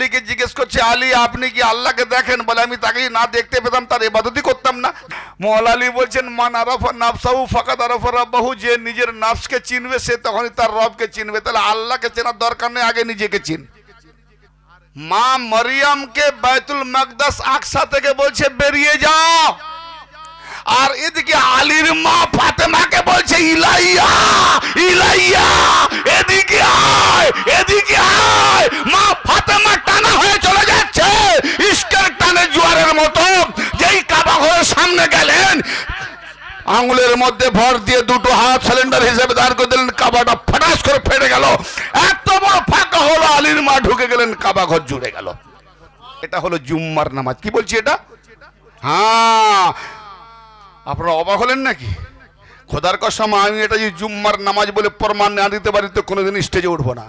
আলীকে জিজ্ঞেস করছে, আলী আপনি কি আল্লাহকে দেখেন? বলে আমি তাকে না দেখতে পেতাম তার ইবাদতই করতাম না। মওলা আলী বলছেন, মান আরাফা নাফসাহু ফাকাদ আরাফা রাব্বাহু, যে নিজের নফসকে চিনবে সে তখনই তার রবকে চিনবে। তাহলে আল্লাহকে চেনার দরকার নেই, আগে নিজেকে চিন। মা মরিয়মকে বাইতুল মাকদাস আকসা থেকে বলছে বেরিয়ে যাও, আর এদিকে আলীর মা ফাতেমাকে বলছে ইলাইয়া ইলাইয়া, এদিকে আয় এদিকে আয়। মা ফাতেমা টানা হয়ে চলে যাচ্ছে ইশকের টানে জোয়ারের মতো। যেই কাবা ঘরের সামনে গেলেন, আঙুলের মধ্যে ভর দিয়ে দুটো হাত সিলিন্ডার হিসেবে দাঁড় করে দিলেন, কাবাটা ফাটাস করে ফেটে গেল। এত বড় ফাঁকা হলো, আলীর মা ঢুকে গেলেন, কাবা ঘর জুড়ে গেল। এটা হলো জুম্মার নামাজ। কি বলছি এটা? হ্যাঁ, আপনারা অবাক হলেন নাকি? খোদার কসম, আমি এটা যে জুম্মার নামাজ বলে প্রমাণ না দিতে পারি তো কোনোদিন স্টেজে উঠবো না।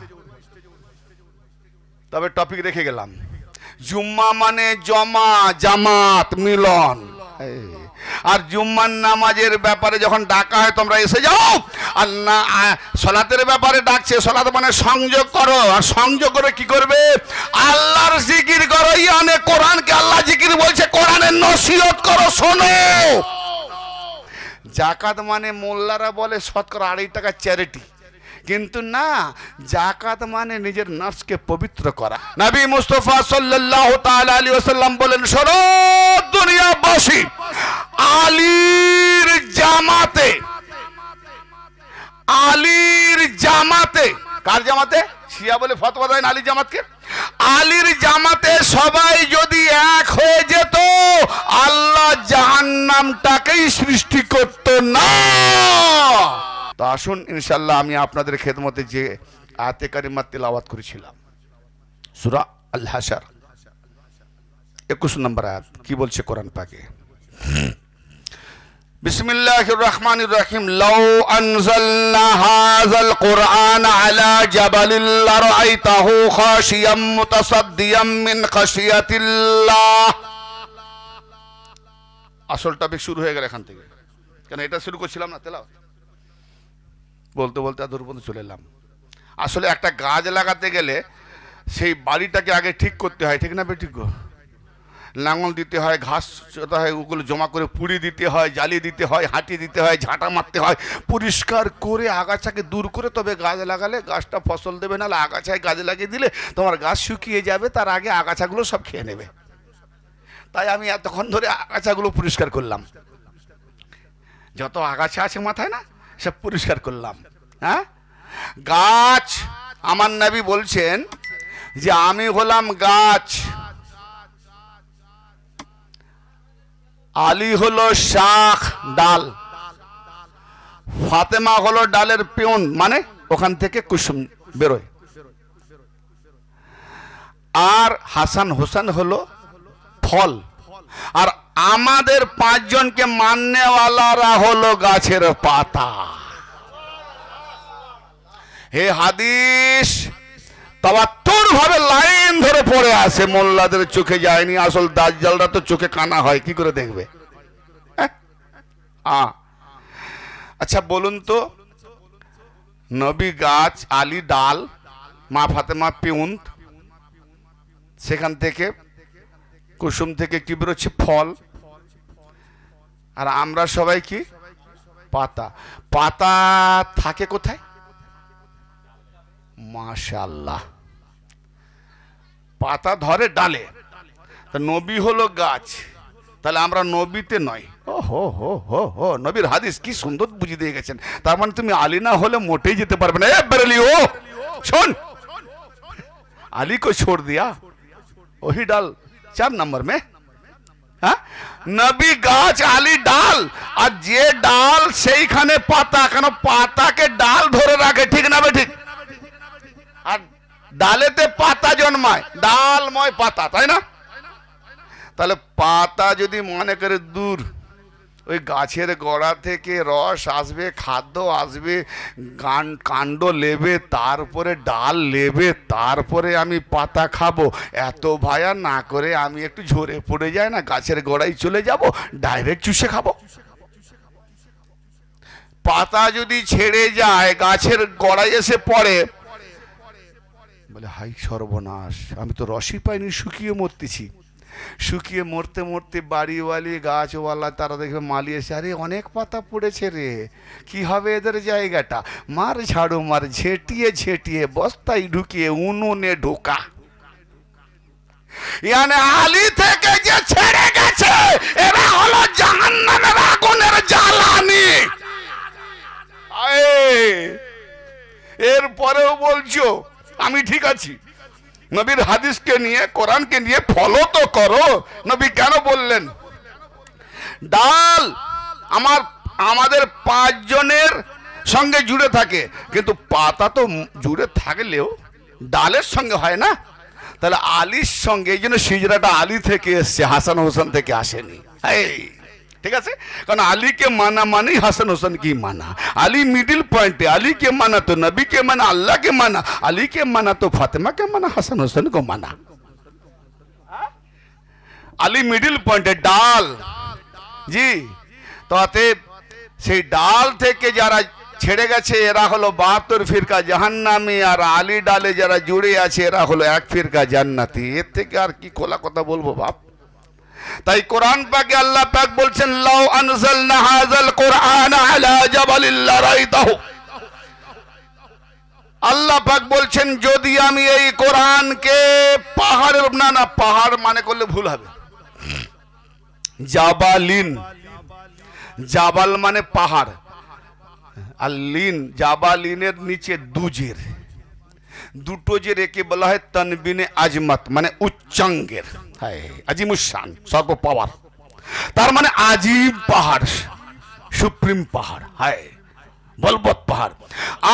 তবে টপিক রেখে গেলাম। জুম্মা মানে জমা, জামাত, মিলন। আর জুম্মার নামাজের ব্যাপারে যখন ডাকা হয় তোমরা এসে যাও, আর না সলাতের ব্যাপারে ডাকছে, সলাত মানে সংযোগ করো। আর সংযোগ করে কি করবে? আল্লাহর জিকির করো। ইয়ানে কোরআনকে আল্লাহ জিকির বলছে, কোরআনের নসিহত করো, শোনো। জাকাত মানে মোল্লারা বলে শতকরা 2.5 টাকা চ্যারিটি, কিন্তু না, জাকাত মানে নিজের নফসকে পবিত্র করা। নবী মুস্তাফা সাল্লাল্লাহু তাআলা আলাইহি ওয়াসাল্লাম বলেন, শোনো দুনিয়াবাসী, আলীর জামাতে, আলীর জামাতে, কার জামাতে? শিয়া বলে ফতোয়া দেন আলী জামাতকে। আলীর জামাতে সবাই যদি এক হয়ে যেত, আল্লাহ জাহান্নামটাকেই সৃষ্টি করত না। তো আসুন ইনশাআল্লাহ আমি আপনাদের খেদমতে যে আয়াতে কারিমা তিলাওয়াত করেছিলাম, সূরা আল হাশর 21 নম্বর আয়াত, কি বলছে কোরআন পাকে? বিসমিল্লাহির রহমানির রহিম। লাউ আনজালনা হাযাল কুরআন আলা জাবালিন লারাআইতাহু খাশিয়াম মুতাসাদ্দিয়াম মিন খাশিয়াতিল্লাহ। আসল টপিক শুরু হয়ে গেল এখান থেকে, কেন এটা শুরু করছিলাম না তেলাওয়াত, বলতে বলতে দূর পর্যন্ত চলে এলাম। আসলে একটা গাছ লাগাতে গেলে সেই বাড়িটাকে আগে ঠিক করতে হয়, ঠিক না বেঠিক? লাঙল দিতে হয়, ঘাস চোতা হয়, ওগুলো জমা করে পুড়ি দিতে হয়, জ্বালিয়ে দিতে হয়, হাঁটি দিতে হয়, ঝাঁটা মারতে হয়, পরিষ্কার করে আগাছাকে দূর করে তবে গাছ লাগালে গাছটা ফসল দেবে। নাহলে আগাছায় গাছ লাগিয়ে দিলে তোমার গাছ শুকিয়ে যাবে, তার আগে আগাছাগুলো সব খেয়ে নেবে। তাই আমি এতক্ষণ ধরে আগাছাগুলো পরিষ্কার করলাম, যত আগাছা আছে মাথায় না সব পরিষ্কার করলাম। হ্যাঁ, গাছ, আমার নবী বলছেন যে আমি হলাম গাছ, আলী হলো শাখ, ডাল, ফাতেমা হলো ডালের পিয়ন, মানে ওখান থেকে কুসুম বেরোয়, আর হাসান হোসেন হলো ফল, আর আমাদের 5 জনকে মাননেওয়ালারা হলো গাছের পাতা। হে হাদিস তাওয়াত্তুর ভাবে লাইন ধরে পড়ে আছে, মোল্লাদের চোখে যায়নি। আসল দাজ্জালরা তো চোখে কানা হয়, কি করে দেখবে? আচ্ছা বলুন তো, নবী গাছ, আলী ডাল, মা ফাতেমা পিউন, সেখান থেকে কুসুম থেকে কি বেরোচ্ছে? ফল। আর আমরা সবাই কি? পাতা। পাতা থাকে কোথায়? মাশাআল্লাহ, পাতা ধরে ডালে। তা নবী হলো গাছ, তাহলে আমরা নবীতে নয়। ও হো হো হো হো, নবীর হাদিস কি সুন্দর বুঝিয়ে দিয়ে গেছেন। তার মানে তুমি আলী না হলে মোটেই যেতে পারবে না। বেরেলি ও শোন, আলী को छोड़ दिया, वही डाल 4 नंबर में। हाँ, नबी गाछ, आली डाल, और जे डाल সেইখানে পাতা, কেন পাতাকে ডাল ধরে রাখে, ঠিক না বে ঠিক? আর ডালেতে পাতা জন্মায়, ডালময় পাতা, তাই না? তাহলে পাতা যদি মনে করে দূর, ওই গাছের গোড়া থেকে রস আসবে, খাদ্য আসবে, কাণ্ড লেবে, তারপরে ডাল লেবে, তারপরে আমি পাতা খাবো, এত ভায়া না করে আমি একটু ঝরে পড়ে যাই না, গাছের গোড়ায় চলে যাব, ডাইরেক্ট চুষে খাবো। পাতা যদি ছেড়ে যায়, গাছের গোড়ায় এসে পড়ে, বলে হাই সর্বনাশ, আমি তো রসই পাইনি, শুকিয়ে মরতেছি। শুকিয়ে মরতে মরতে বাড়িওয়ালি গাছওয়ালা তারা দেখবে মালি এসে, আরে অনেক পাতা পড়েছে রে, কি হবে এদের জায়গাটা, মার ঝাড়ু মার, ঝেঁটিয়ে ঝেঁটিয়ে বস্তায় ঢুকিয়ে উনুনে ঢোকা। ইয়ানে আলী থেকে যে ছেড়ে গেছে এরা হলো জাহান্নামের আগুনের জ্বালানি। এরপরেও বলছো আমি ঠিক আছি, নবীর হাদিসকে নিয়ে কোরআনকে নিয়ে ফলো তো করো। নবী কেন বললেন ডাল আমাদের 5 জনের সঙ্গে জুড়ে থাকে, কিন্তু পাতা তো জুড়ে থাকলেও ডালের সঙ্গে হয় না। তাহলে আলীর সঙ্গে, এই জন্য সিজরাটা আলী থেকে এসছে, হাসান হোসেন থেকে আসেনি। ঠিক আছে, কারণ আলীকে মানা মানেই হাসান হোসেন কি মানা। আলী মিডিল পয়েंटे, আলী के माना तो नबी के माना, अल्लाह के माना, अली के माना तो फातिमा के माना, হাসান হোসেন को माना। আলী মিডিল পয়েंटे ডাল জি। তো অতএব সেই ডাল থেকে যারা ছেড়ে গেছে এরা হলো 72 ফিরকা জাহান্নামী, আর আলী ডালে যারা জুড়ে আছে এরা হলো 1 ফিরকা জান্নাতি। এর থেকে আর কি খোলা কথা বলবো বাপ। তাই কোরআন পাকে আল্লাহ পাক বলছেন লাউ আনজালনা হাযাল কুরআন আলা জাবালিল লারাইতাহু। আল্লাহ পাক বলছেন যদি আমি এই কোরআনকে পাহাড়ের, না পাহাড় মানে করলে ভুল হবে, জাবালিন, জাবাল মানে পাহাড়, আর লিন জাবালিনের নিচে দুজের, দুটো যে রেখে বলা হয় তনবিনে আজমত মানে উচ্চাঙ্গের, আজিমুশান সর্ব পাওয়ার, তার মানে আজিম পাহাড়, সুপ্রিম পাহাড়, হায় বলবৎ পাহাড়।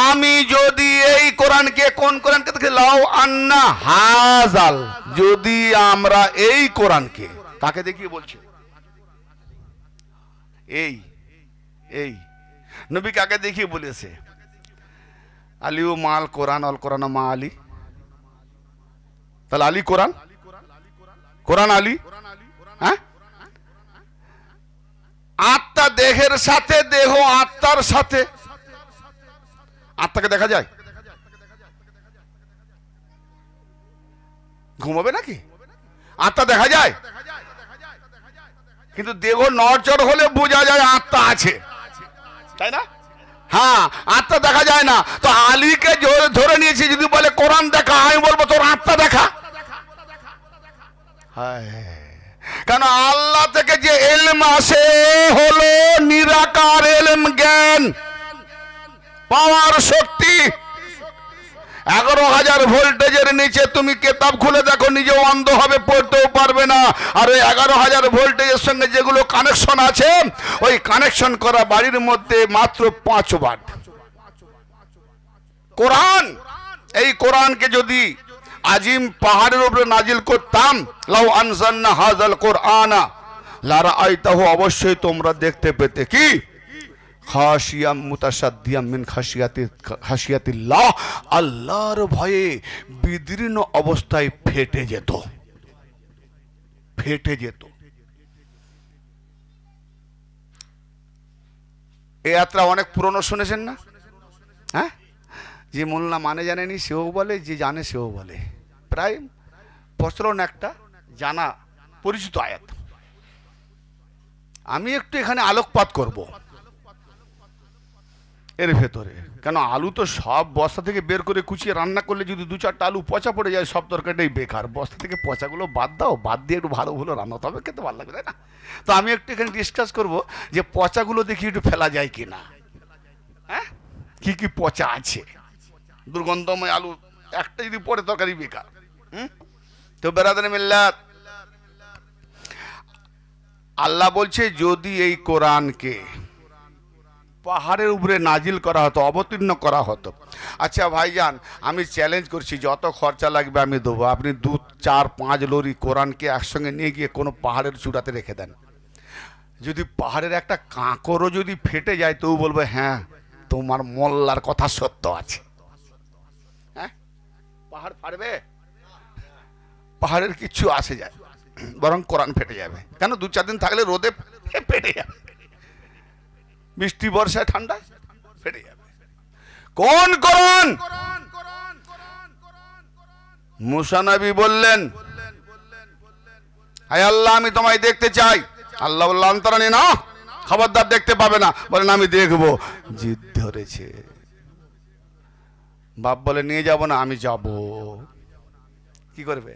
আমি যদি এই কোরআনকে, কোন কোরআনকে দেখে লাউ আন্না হাজাল, যদি আমরা এই কোরআনকে, কাকে দেখিয়ে বলছে এই নবী কাকে দেখিয়ে বলেছে আলিও মাল কোরআন অল কোরআন মা আলী। তাহলে আলী কোরআন, কোরআন আলী। হ্যাঁ, আত্মা দেহের সাথে, দেহ আত্মার সাথে। আত্মাকে দেখা যায়? ঘুমাবে নাকি? আত্মা দেখা যায়, কিন্তু দেহ নড়চড় হলে বোঝা যায় আত্মা আছে, তাই না? হ্যাঁ, আত্মা দেখা যায় না। তো আলীকে ধরে নিয়েছি, যদি বলে কোরআন দেখা, আমি বলবো তোর আত্মা দেখা। কেন আল্লাহ থেকে যে ইলম আসে হলো নিরাকার ইলম, জ্ঞান, পাওয়ার, শক্তি। 11,000 ভোল্টেজের নিচে তুমি কিতাব খুলে দেখো, নিজেও অন্ধ হবে, পড়তেও পারবে না। আর ওই 11,000 ভোল্টেজের সঙ্গে যেগুলো কানেকশন আছে, ওই কানেকশন করা বাড়ির মধ্যে মাত্র 5 ওয়াট। কোরআন, এই কোরআনকে যদি আজিম পাহাড়ের উপরে নাজিল করতাম, লাউ আনজালনা হাযাল কুরআনা লারাআইতাহু, অবশ্যই তোমরা দেখতে পেতে কি খাশিয়াম মুতাসাদ্দিয়াম মিন খাশিয়াতিল্লাহ, আল্লাহর ভয়ে বিদীর্ণ অবস্থায় ফেটে যেত, ফেটে যেত। এই যাত্রা অনেক পুরনো শুনেছেন না? হ্যাঁ, যে মোল্লা মানে জানেনি সেও বলে, যে জানে সেও বলে, প্রায় প্রচলন একটা জানা পরিচিত আয়াত। আমি একটু এখানে আলোকপাত করব এর ভেতরে। কেন আলু তো সব বস্তা থেকে বের করে কুচিয়ে রান্না করলে যদি 2-4টা আলু পচা পড়ে যায়, সব তরকারিটাই বেকার। বস্তা থেকে পচাগুলো বাদ দাও, বাদ দিয়ে একটু ভালো ভালো রান্না, তবে খেতে ভালো লাগবে, তাই না? তো আমি একটু এখানে ডিসকাস করব যে পচাগুলো দেখি একটু ফেলা যায় কিনা। হ্যাঁ, কি কি পচা আছে, দুর্গন্ধময় আলু একটা যদি পড়ে তরকারি বেকার। তো বেরাদারে মিল্লাত, আল্লাহ বলছে যদি এই কোরআনকে পাহাড়ের উপরে নাজিল করা হতো, অবতীর্ণ করা হতো। আচ্ছা ভাইজান, আমি চ্যালেঞ্জ করছি, যত খরচা লাগবে আমি দেবো, আপনি 2-4-5 লরি কোরআনকে একসঙ্গে নিয়ে গিয়ে কোনো পাহাড়ের চূড়াতে রেখে দেন। যদি পাহাড়ের একটা কাঁকরও যদি ফেটে যায়, তবু বলবে হ্যাঁ তোমার মোল্লার কথা সত্য আছে। হ্যাঁ, পাহাড় ফাটবে? পাহাড়ের কিচ্ছু আসে যায়, বরং কোরআন ফেটে যাবে। কেন? 2-4 দিন থাকলে রোদে ফেটে যাবে, বৃষ্টি বর্ষায় ঠান্ডায় ফেটে যাবে। কোন কোরআন? মুসা নবী বললেন, হায় আল্লাহ, আমি তোমায় দেখতে চাই। আল্লাহ বললেন, অন্তরানি না, খবরদার দেখতে পাবে না। বলেন, আমি দেখবো। জিদ ধরেছে। বাপ বলে, নিয়ে যাব না। আমি যাব। কি করবে?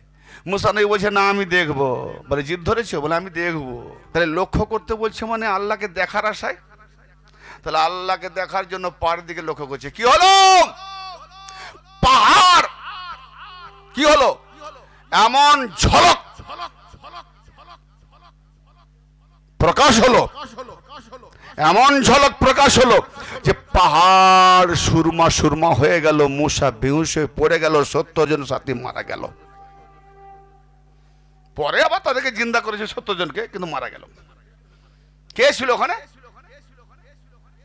মুসা নবী বলছে, না আমি দেখবো। বলে, জিদ ধরেছে? বলে, আমি দেখবো। তাহলে লক্ষ্য করতে বলছে মানে আল্লাহকে দেখার আশায়। তাহলে আল্লাহকে দেখার জন্য পাহাড়ের দিকে লক্ষ্য করছে। কি হলো? পাহাড় কি হলো? এমন ঝলক প্রকাশ হলো, এমন ঝলক প্রকাশ হলো যে পাহাড় সুরমা সুরমা হয়ে গেল। মুসা বেহুশ হয়ে পড়ে গেল। 70 জন সাথী মারা গেল। পরে আবার তাদেরকে জিন্দা করেছে 70 জনকে, কিন্তু মারা গেল। কে ছিল ওখানে?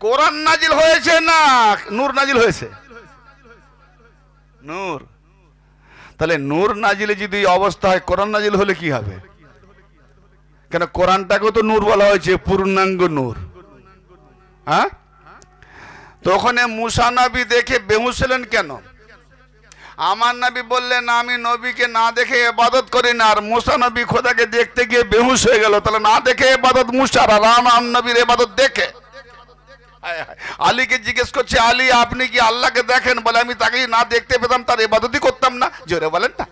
কোরআন নাজিল হয়েছে না নূর নাজিল হয়েছে? নূর। তাহলে নূর নাজিলে যদি অবস্থা হয়, কোরআন নাজিল হলে কি হবে? কেন কোরআনটাকেও তো নূর বলা হয়েছে, পূর্ণাঙ্গ নূর। হ্যাঁ, তো ওখানে মুসা নবী দেখে বেহুশ হলেন কেন? আমার নবী বললেন, আমি নবীকে না দেখে ইবাদত করি না। আর মুসা নবী খোদাকে দেখতে গিয়ে বেহুশ হয়ে গেল। তাহলে না দেখে ইবাদত মুসার, আর আমার নবীর ইবাদত দেখে। আলীকে জিজ্ঞেস করছে, আলী আপনি কি আল্লাহকে দেখেন? বলে, আমি তাকে না দেখতে পেতাম তার ইবাদতই করতাম না। জোরে বলেন না।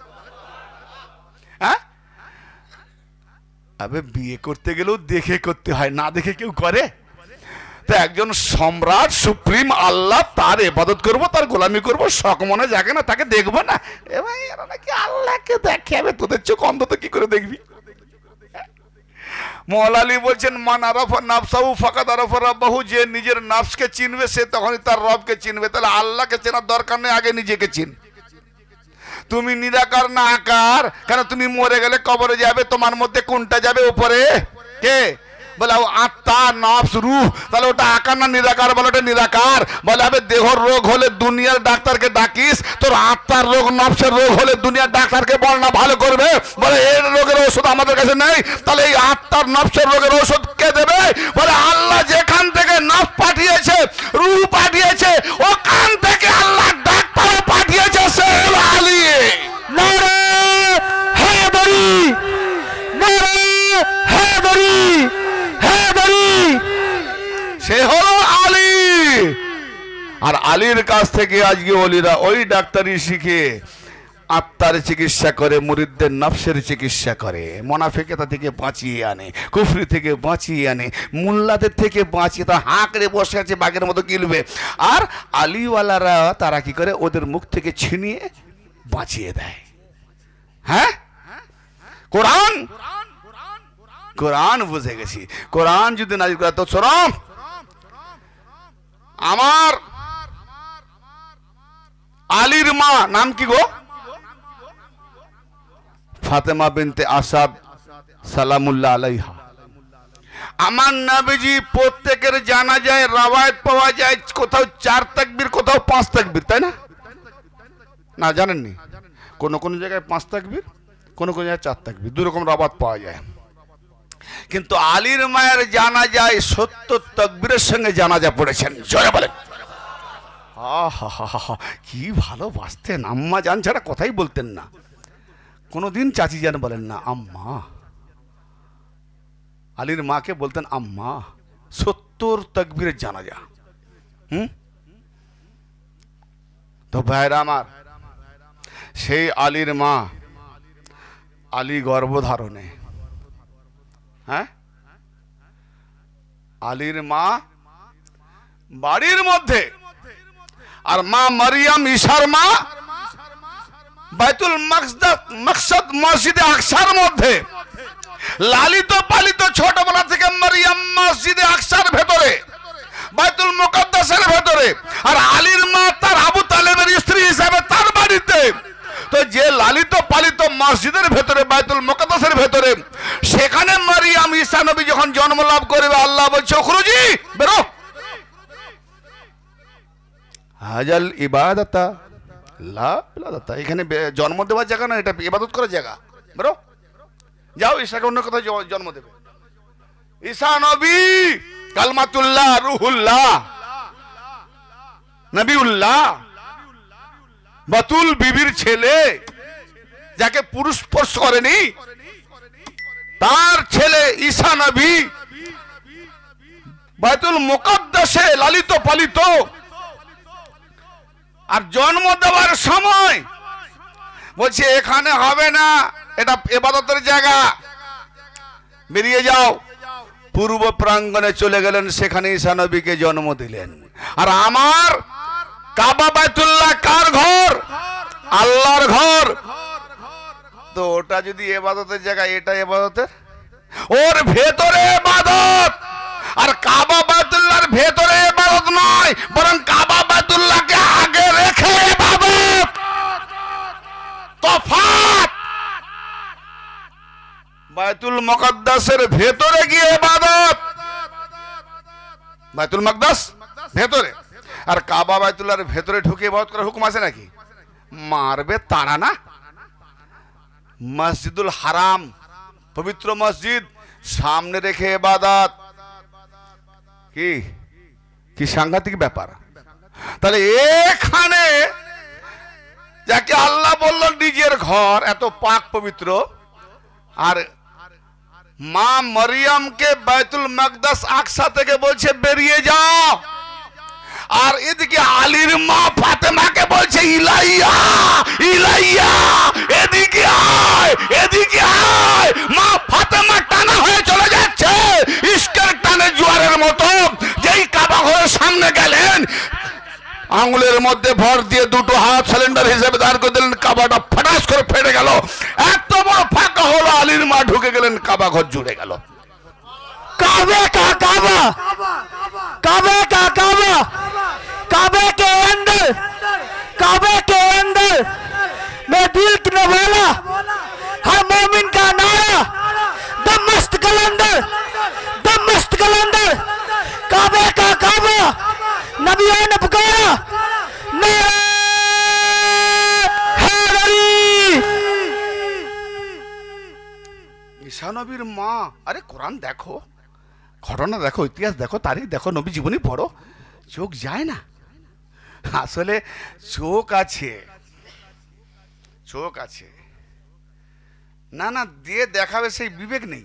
হ্যাঁ, আবে বিয়ে করতে গেলেও দেখে করতে হয়, না দেখে কেউ করে? তো একজন সম্রাট সুপ্রিম আল্লাহ, তার ইবাদত করব, তার গোলামি করব, শখ মনে জাগে না তাকে দেখবো না? এ ভাই, এরা নাকি আল্লাহকে দেখে? আমি তোদের চোখ অন্ধ তো কি করে দেখবি? মওলা আলী বলছেন, মান আরাফা নাফসাহু ফাকাদ আরাফা রাব্বাহু, যে নিজের নাফসকে চিনবে সে তখনই তার রবকে চিনবে। তাহলে আল্লাহকে চেনার দরকার নেই, আগে নিজেকে চিন। তুমি নিরাকার না আকার? কেন তুমি মরে গেলে কবরে যাবে, তোমার মধ্যে কোনটা যাবে উপরে? কে? বলে, আত্মা, নফস, রূহ। তাহলে ওটা আকার না নিরাকার? বলে, ওটা নিরাকার। বলে, আবে দেহর রোগ হলে দুনিয়ার ডাক্তারকে ডাকিস, তোর আত্মার রোগ, নফসের রোগ হলে দুনিয়ার ডাক্তারকে বল না, ভালো করবে। বলে, এর রোগের ওষুধ আমাদের কাছে নেই। তাহলে এই আত্মার নফসের রোগের ওষুধ কে দেবে? বলে, আল্লাহ যেখান থেকে নফস পাঠিয়েছে, রূহ পাঠিয়েছে, ওখান থেকে আল্লাহ ডাক্তার পাঠিয়েছে। সে হলো আলী। নারে হায়দারি, নারে হায়দারি, হায়দারি। সে হলো আলী। আর আলীর কাছ থেকে আজকে ওলিরা ওই ডাক্তারি শিখে আত্মার চিকিৎসা করে, মুরিদদের নফসের চিকিৎসা করে, মুনাফিকতা থেকে বাঁচিয়ে আনে, কুফরি থেকে বাঁচিয়ে আনে, মুল্লাদের থেকে বাঁচিয়ে, তা হাঁকড়ে বসে আছে বাঘের মতো গিলবে। আর আলীওয়ালারা তারা কি করে? ওদের মুখ থেকে ছিনিয়ে বাঁচিয়ে দেয়। হ্যাঁ, কোরআন, কোরআন বুঝে গেছি। কোরআন যদি নাজিল করে তো শোনো, আমার আলীর মা নাম কি গো? ফাতেমা বিনতে আসাদ সালামুল্লাহ আলাইহা। আমার নবীজি প্রত্যেকের জানাজায় রওয়ায়াত পাওয়া যায়, কোথাও 4 তাকবীর, কোথাও 5 তাকবীর, তাই না? না, জানেননি? কোন কোন জায়গায় 5 তাকবীর, কোন কোন জায়গায় 4 তাকবীর, 2 রকম রওয়ায়াত পাওয়া যায়। কিন্তু আলীর মায়ের জানাজায় 70 তাকবীরের সঙ্গে জানাজা পড়েছেন। জয় বলেন। কি ভালোবাসতেন! আম্মা জান ছাড়া কথাই বলতেন না। কোনোদিন চাচি জান বলেন না, আম্মা। আলীর মাকে বলতেন আম্মা। 70 তাকবীরের জানাজা। তো ভাইরা আমার, সেই আলীর মা, আলী গর্ভধারণে, হ্যাঁ, আলীর মা বাড়ির মধ্যে, আর মা মারিয়াম ঈসার মা বাইতুল মাকসাদ মসজিদে আকসার মধ্যে লালিত পালিত। ছোটবেলা থেকে মারিয়াম মসজিদে আকসার ভেতরে, বাইতুল মুকাদ্দাসের ভেতরে, আর আলীর মা তার আবু তালেবের স্ত্রী হিসাবে তার বাড়িতে। তো যে লালিত পালিত মসজিদের ভেতরে, বাইতুল মুকাদ্দাসের ভেতরে, সেখানে মারিয়াম ঈসা নবী যখন জন্ম লাভ করবে, আল্লাহ বলছে, খুরুজি, বেরো। হাজাল ইবাদতা লা ইবাদতা, এখানে জন্ম দেওয়ার জায়গা না, এটা ইবাদত করার জায়গা। বেরো, যাও, ঈসাকে অন্য কোথাও জন্ম দেবে। ঈসা নবী কালমাতুল্লাহ, রুহুল্লাহ, নবিউল্লাহ, বাতুল বিবির ছেলে। যাকে পুরুষ স্পর্শ করেনি, তার ছেলে ঈসা নবী বাইতুল মুকাদ্দাসে লালিত পালিত, আর জন্ম দেওয়ার সময় বলছে এখানে হবে না, এটা ইবাদতের জায়গা, বেরিয়ে যাও। পূর্ব প্রাঙ্গণে চলে গেলেন, সেখানে ঈসা নবীকে জন্ম দিলেন। আর আমার কাবা বাইতুল্লাহ কার ঘর? আল্লাহর ঘর। তো ওটা যদি ইবাদতের জায়গা, এটা ইবাদতের, ওর ভেতরে ইবাদত। আর কাবা বাইতুল্লাহর ভেতরে ইবাদত নয়, বরং কাবা বাইতুল্লাহকে আগে রেখে ইবাদত। তফাৎ। বাইতুল মুকাদ্দাসের ভেতরে গিয়ে ইবাদত, বাইতুল মুকাদ্দাস ভেতরে, আর কাবা বাইতুল্লাহর ভেতরে ঢুকে ইবাদত করার হুকুম আছে নাকি? মারবে তারা না। মসজিদুল হারাম পবিত্র মসজিদ, সামনে রেখে ইবাদত, কি কি সাংঘাতিক ব্যাপার। তাহলে এখানে যাকে আল্লাহ বললেন নিজের ঘর, এত পাক পবিত্র, আর মা মরিয়মকে বাইতুল মাকদাস আকসা থেকে বলছে বেরিয়ে যাও, আর এদিকে আলীর মা ফাতেমাকে বলছে ইলাইয়া ইলাইয়া, এদিকে আয় এদিকে আয়। মা ফাতেমা টানা হয়ে চলে যাচ্ছে ইশকের টানে জোয়ারের মতো। যেই কাবা ঘরের সামনে গেলেন, আঙুলের মধ্যে ভর দিয়ে দুটো হাত সিলিন্ডার হিসেবে দাঁড় করে দিলেন, কাবাটা ফাটাস করে ফেটে গেল। এত বড় ফাঁকা হলো, আলীর মা ঢুকে গেলেন, কাবা ঘর জুড়ে গেল। काबे का काबा, काबे का काबा, काबे के अंदर मैं दिल ने बोला हर मोमिन का नारा, दम मस्त कलंदर, दम मस्त कलंदर, काबे का काबा, नबियों ने पुकारा नारा हैदरी। ঈসা নবীর মা, আরে কোরআন দেখো, ঘটনা দেখো, ইতিহাস দেখো, তারিখ দেখো, নবী জীবনী পড়ো, চোখ যায় না। আসলে চোখ আছে, চোখ আছে, না না দিয়ে দেখাবে সেই বিবেক নেই।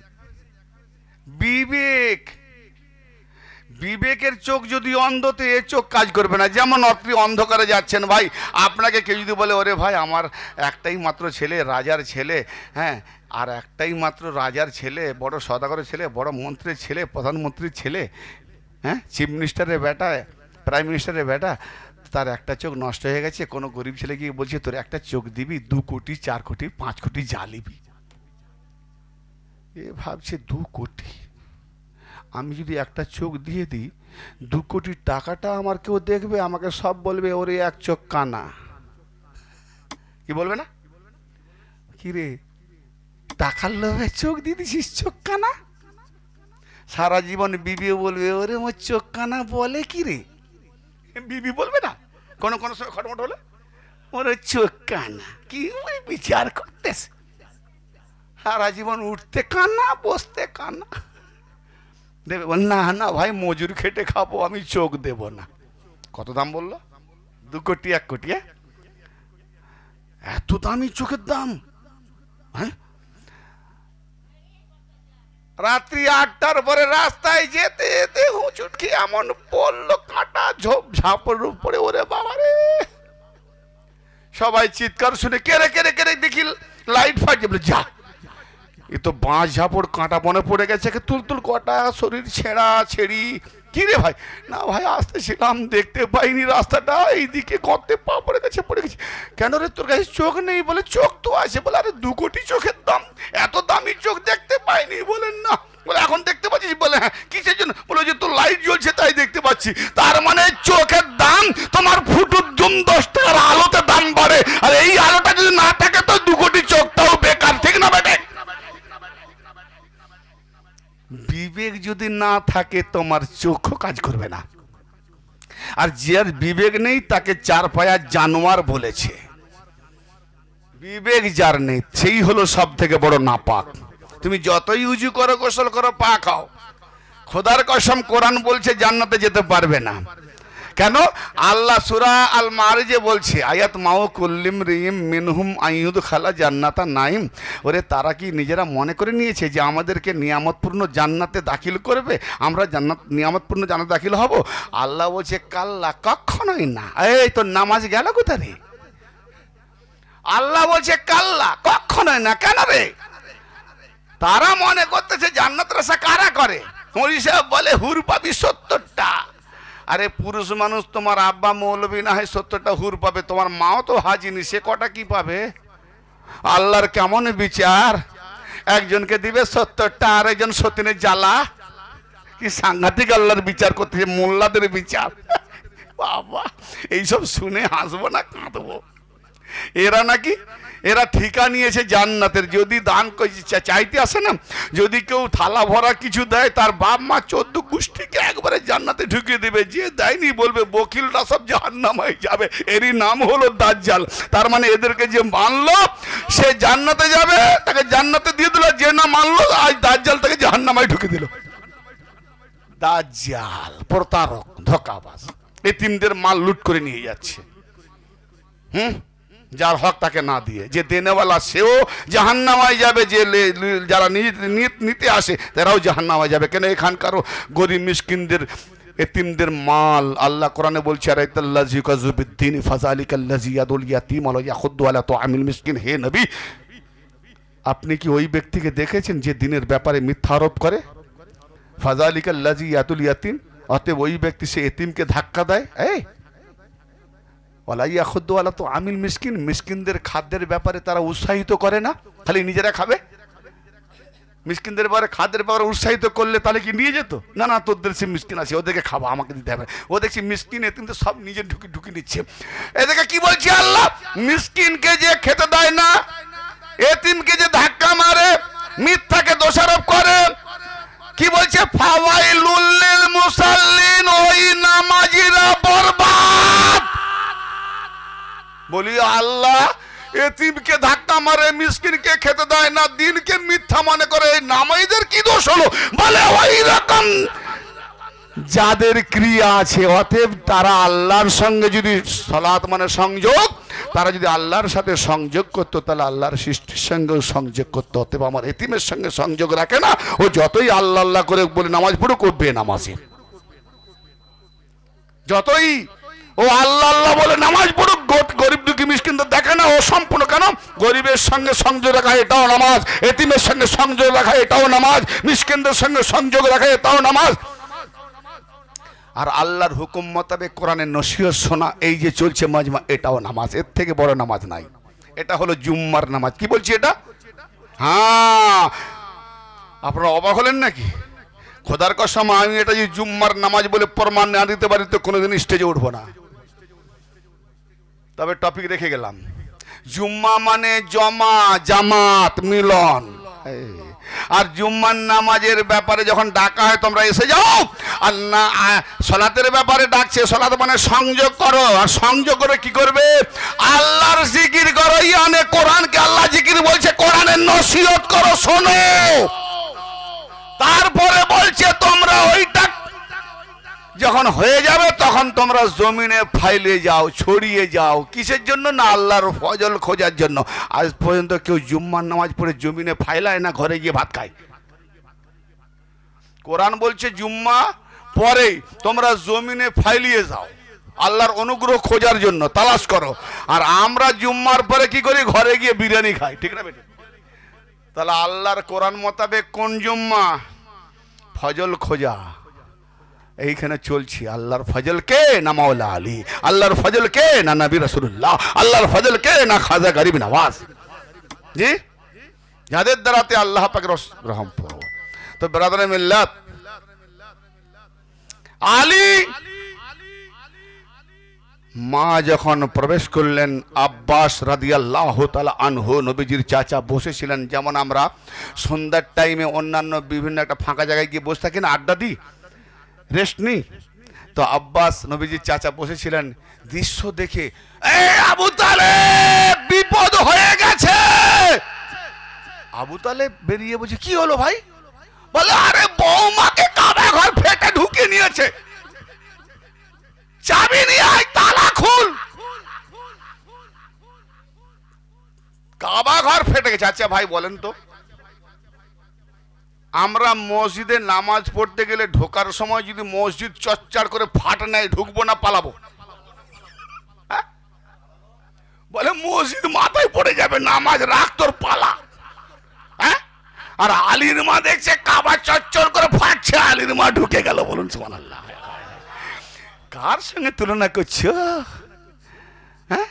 বিবেক, বিবেকের চোখ যদি অন্ধতে, এ চোখ কাজ করবে না। যেমন আপনি অন্ধকারে যাচ্ছেন, ভাই আপনাকে কেউ যদি বলে ওরে ভাই আমার একটাই মাত্র ছেলে, রাজার ছেলে, হ্যাঁ, আর একটাই মাত্র রাজার ছেলে, বড় সওদাগরের ছেলে, বড় মন্ত্রীর ছেলে, প্রধানমন্ত্রীর ছেলে, হ্যাঁ, চিফ মিনিস্টারের বেটা, প্রাইম মিনিস্টারের বেটা, তার একটা চোখ নষ্ট হয়ে গেছে, কোনো গরিব ছেলে গিয়ে বলছে তোর একটা চোখ দিবি, 2 কোটি 4 কোটি 5 কোটি জ্বালিবি। এ ভাবছে 2 কোটি, আমি যদি একটা চোখ দিয়ে দিই, 2 কোটি টাকাটা আমার কেউ দেখবে, আমাকে সব বলবে ওরে এক চোখ কানা। কি বলবে না? কি রে টাকার লোভে চোখ দিয়ে দিছিস, চোখ কানা। সারা জীবন বিবিও বলবে ওরে আমার চোখ কানা, বলে কি রে, বিবি বলবে না? কোনো কোনো সময় খটমট হলে ওরে চোখ কানা, কি বিচার করতেছে। সারা জীবন উঠতে কানা, বসতে কানা। দেবে না না ভাই মজুর খেটে খাবো, আমি চোখ দেব না। কত দাম বললো? 2 কোটি 1 কোটি। এত দামি চোখের দাম? হ্যাঁ, রাত্রি 8টার পরে রাস্তায় যেতে যেতে হুঁচুট খেয়ে এমন পড়লো, কাঁটা ঝোপ ঝাপড়ের উপরে, ওরে বাবারে। সবাই চিৎকার শুনে কেড়ে কেড়ে কেড়ে দেখি লাইট ফাইট, বলে যা এ তো বাঁশ ঝাপড় কাঁটা বনে পড়ে গেছে, তুল তুল কটা, শরীর ছেঁড়া ছেড়ি। কি রে ভাই? না ভাই আসতেছিলাম, দেখতে পাইনি রাস্তাটা, এইদিকে গর্তে পা পড়ে গেছে, পড়ে গেছে। কেন রে তোর কাছে চোখ নেই? বলে চোখ তো আছে। বলে আরে 2 কোটি চোখের দাম, এত দামি চোখ দেখতে পাইনি। বলেন না। বলে এখন দেখতে পাচ্ছিস? বলে হ্যাঁ। কিসের জন্য? বলে যে তোর লাইট জ্বলছে তাই দেখতে পাচ্ছি। তার মানে চোখের দাম তোমার ফুটুর দুম 10 টাকার আলোতে দাম বাড়ে, আর এই আলোটা যদি না থাকে তো 2 কোটি চোখটাও বেকার, ঠিক না বেটে? বিবেক যদি না থাকে তোমার চোখও কাজ করবে না। আর যার বিবেক নেই তাকে 4 পায়া জানোয়ার বলেছে। বিবেক যার নেই সেই হলো সব থেকে বড় নাপাক। তুমি যতই উজু করো, গোসল করো, পা খাও, খোদার কসম কোরআন বলছে জান্নাতে যেতে পারবে না। কেন? আল্লাহ সূরা আল মারিজে বলছে আয়াত মাও কুল্লিম রিম মিনহুম আইয়ুদ খালা জান্নাতা নাইম। ওরে তারা কি নিজেরা মনে করে নিয়েছে যে আমাদেরকে নিয়ামতপূর্ণ জান্নাতে দাখিল করবে, আমরা জান্নাত নিয়ামতপূর্ণ জান্নাতে দাখিল হব? আল্লাহ বলছে কাল্লা, কখনোই না। এই তোর নামাজ গেল কোথায় রে? আল্লাহ বলছে কাল্লা, কখনোই না। কেন রে? তারা মনে করতেছে জান্নাত রাসা কারা করে? মৌলভী সাহেব বলে হুর পাবি 70টা। আরে পুরুষ মানুষ, তোমার আব্বা মৌলভী না হয় 70টা হুর পাবে, তোমার মাও তো হাজিনি, সে কটা কি পাবে? আল্লাহর কেমন বিচার! একজনকে দিবে 70টা, আর একজন সতীনের জ্বালা। কি সাংঘাতিক আল্লাহর বিচার করতেছে, মোল্লাদের বিচার। বাবা, এইসব শুনে হাসবো না কাঁদবো? এরা নাকি এরা ঠিকা নিয়েছে জান্নাতের। যদি দান চাইতে আসে না, যদি কেউ থালা ভরা কিছু দেয়, তার বাপ মা 14 গোষ্ঠীকে একবারে জান্নাতে ঢুকিয়ে দেবে। যে দেয়নি বলবে বকিলরা সব জাহান্নামে যাবে। এরই নাম হলো দাজ্জাল। তার মানে এদেরকে যে মানলো সে জান্নাতে যাবে, তাকে জান্নাতে দিয়ে দিল। যে না মানলো আজ দাজ্জাল তাকে জাহান্নামে ঢুকিয়ে দিল। দাজ্জাল প্রতারক, ধোঁকাবাজ, এতিমদের মাল লুট করে নিয়ে যাচ্ছে। যার হক তাকে না দিয়ে, যে দেনেওয়ালা সেও জাহান্নামায় যাবে, যে যারা নিতে আসে তারাও জাহান্নামায় যাবে। কেন? এখানকারও গরিব মিসকিনদের, এতিমদের মাল আল্লাহ কোরআনে বলছে আরাইতাল্লাযী কাযুবিদ্দিন ফাযালিকাল্লাযী ইয়াদুল ইয়াতীম ওয়া ইয়াখুদ্দু আলা তুআমিল মিসকিন। হে নবী, আপনি কি ওই ব্যক্তিকে দেখেছেন যে দিনের ব্যাপারে মিথ্যা আরোপ করে? ফাযালিকাল্লাযী ইয়াদুল ইয়াতীম, অতএব ওই ব্যক্তি সে এতিমকে ধাক্কা দেয়। আমিল মিসকিন, মিসকিনদের খাদ্যের ব্যাপারে তারা উৎসাহিত করে না, খালি নিজেরা খাবে। মিসকিনদের ব্যাপারে খাদ্যের ব্যাপারে উৎসাহিত করলে তাহলে কি নিয়ে যেত? না না, তোদের সে মিসকিন আছে, ওদেরকে খাওয়া, আমাকে দিতে হবে। ও দেখছি মিসকিন এতিম তো সব নিজে ঢুকি নিচ্ছে। এদেরকে কি বলছে আল্লাহ? মিসকিনকে যে খেতে দেয় না, এতিমকে যে ধাক্কা মারে, মিথ্যাকে দোষারোপ করে, কি বলছে? ফাওয়াইলুল লিল মুসাল্লিন, ওই নামাজিরা বরবাদ। বলি আল্লাহ, এতিমকে ধাক্কা মারে, মিসকিনকে খেতে দেয় না, দিনকে মিথ্যা মনে করে, এই নামাজীদের কি দোষ হলো? বলে ওই রকম যাদের ক্রিয়া আছে। অতএব তারা আল্লাহর সঙ্গে যদি সালাত মানে সংযোগ, তারা যদি আল্লাহর সাথে সংযোগ করতো তাহলে আল্লাহর সৃষ্টির সঙ্গেও সংযোগ করতো। অতএব আমার এতিমের সঙ্গে সংযোগ রাখে না, ও যতই আল্লাহ আল্লাহ করে বলে নামাজ পড়ুক, ও বেনামাজি। যতই ও আল্লাহ আল্লাহ বলে নামাজ পড়ুক, গরিব দুঃখী মিসকিনদের দেখে না, ও সম্পূর্ণ। কেন? গরিবের সঙ্গে সংযোগ রাখা এটাও নামাজ, এতিমের সঙ্গে সংযোগ রাখা এটাও নামাজ, মিসকিনদের সঙ্গে সংযোগ রাখা এটাও নামাজ। আর আল্লাহর হুকুম মোতাবেক কোরআনের নসিহত শোনা, এই যে চলছে মাজমা, এটাও নামাজ। এর থেকে বড় নামাজ নাই। এটা হলো জুম্মার নামাজ। কি বলছি এটা? হ্যাঁ, আপনারা অবাক হলেন নাকি? খোদার কসম, আমি এটা যে জুম্মার নামাজ বলে প্রমাণ না দিতে পারি তো কোনোদিন স্টেজে উঠবো না। তবে টপিক রেখে গেলাম। জুম্মা মানে জমা, জামাত, মিলন। আর জুম্মার নামাজের ব্যাপারে যখন ডাকা হয় তোমরা এসে যাও, আর না সালাতের ব্যাপারে ডাকছে, সালাত মানে সংযোগ করো। আর সংযোগ করে কি করবে? আল্লাহর জিকির করো। ইয়ানে কোরআনকে আল্লাহ জিকির বলছে, কোরআনের নসিহত করো, শোনো। তারপরে বলছে তোমরা ওইটা যখন হয়ে যাবে তখন তোমরা জমিনে ফাইলে যাও, ছড়িয়ে যাও। কিসের জন্য? না আল্লাহর ফজল খোঁজার জন্য। আজ পর্যন্ত কেউ জুম্মার নামাজ পড়ে জমিনে ফাইলায় না, ঘরে গিয়ে ভাত খায়। কোরআন বলছে জুম্মা পরে তোমরা জমিনে ফাইলিয়ে যাও, আল্লাহর অনুগ্রহ খোঁজার জন্য তালাশ করো। আর আমরা জুম্মার পরে কি করি? ঘরে গিয়ে বিরিয়ানি খাই। ঠিক না বেটা? তাহলে আল্লাহর কোরআন মোতাবেক কোন জুম্মা? ফজল খোঁজা। এইখানে চলছি। আল্লাহর ফজল কে? না মাওলা আলী। আল্লাহর ফজল কে? না নবী রাসূলুল্লাহ। আল্লাহর ফজল কে? না খাজা গরিব নওয়াজ। জি, যাদের দ্বারাতে আল্লাহ পাকের রহম পাবো। তো ব্রাদারে মিল্লাত, আলী মা যখন প্রবেশ করলেন, আব্বাস রাদিয়াল্লাহু তাআলা আনহু নবীজির চাচা বসেছিলেন। যেমন আমরা সন্ধ্যার টাইমে অন্যান্য বিভিন্ন একটা ফাঁকা জায়গায় গিয়ে বসে থাকি না, আড্ডা দিই, রেস্ট নিই। তো আব্বাস নবীজির চাচা বসেছিলেন। দৃশ্য দেখে আবু তালেব বিপদ হয়ে গেছে। আবু তালেব বেরিয়ে বলছে, কি হলো ভাই? বলে আরে বৌমাকে কাবা ঘর ফেটে ঢুকে নিয়েছে। চাবি নিয়ে আয়, তালা খুল। কাবা ঘর ফেটে গেছে। আচ্ছা ভাই বলেন তো, আমরা মসজিদে নামাজ পড়তে গেলে ঢোকার সময় যদি মসজিদ চচ্চার করে ফাট নেয়, ঢুকবো না পালাবো? হ্যাঁ? বলে মসজিদ মাথায় পড়ে যাবে, নামাজ রাখ, তোর পালা। হ্যাঁ? আর আলীর মা দেখছে কাবা চচ্চর করে ফাটছে, আলীর মা ঢুকে গেল। বলুন সুবহানাল্লাহ। কার সঙ্গে তুলনা করছো? হ্যাঁ,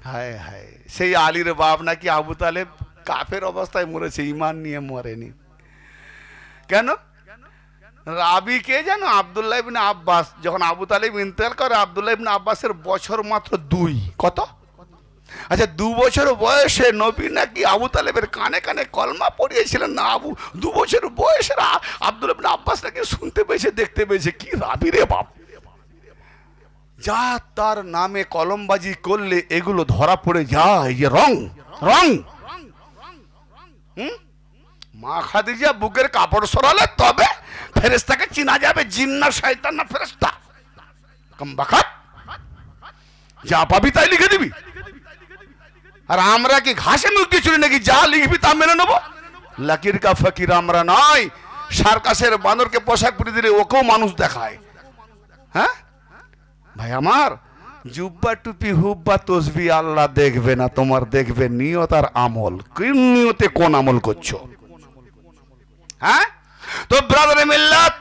হায় হায়, সেই আলীর বাপ নাকি আবু তালেব কাফের অবস্থায় মরেছে, ঈমান নিয়ে মরেনি। কেন? রাবি কে জানো? আব্দুল্লাহ ইবনে আব্বাস। যখন আবু তালেব ইন্তেকাল করে, আব্দুল্লাহ ইবনে আব্বাসের বছর মাত্র 2। কত? আচ্ছা, 2 বছর বয়সে নবী নাকি আবু তালেবের কানে কানে কলমা পড়িয়েছিলেন না? 2 বছর বয়সের আব্দুল্লাহ ইবনে আব্বাস নাকি শুনতে পেয়েছে, দেখতে পেয়েছে। কি রাবি রে বাপ! যা তার নামে কলমবাজি করলে এগুলো ধরা পড়ে যায়। যে রং রং, মা খাদিজা বুকের কাপড় সরালে তবে ফেরেশতাকে চিনা যাবে, জিন না শয়তান না ফেরেশতা। কমবাকাত, যা পাবি তাই লিখে দিবি। আর আমরা কি ঘাসে মুখ দিয়ে চুরি নাকি? যা লিখবি তা মেনে নেবো। লাকির কা ফকির আমরা নয়। সার্কাসের বানরকে পোশাক পরে দিলে ওকেও মানুষ দেখায়। হ্যাঁ ভাই আমার, জুব্বা টুপি হুব্বা তসবি আল্লাহ দেখবে না, তোমার দেখবে নিয়ত আর আমল। কোন নিয়তে কোন আমল করছো? হ্যাঁ, তো ব্রাদারে মিল্লাত,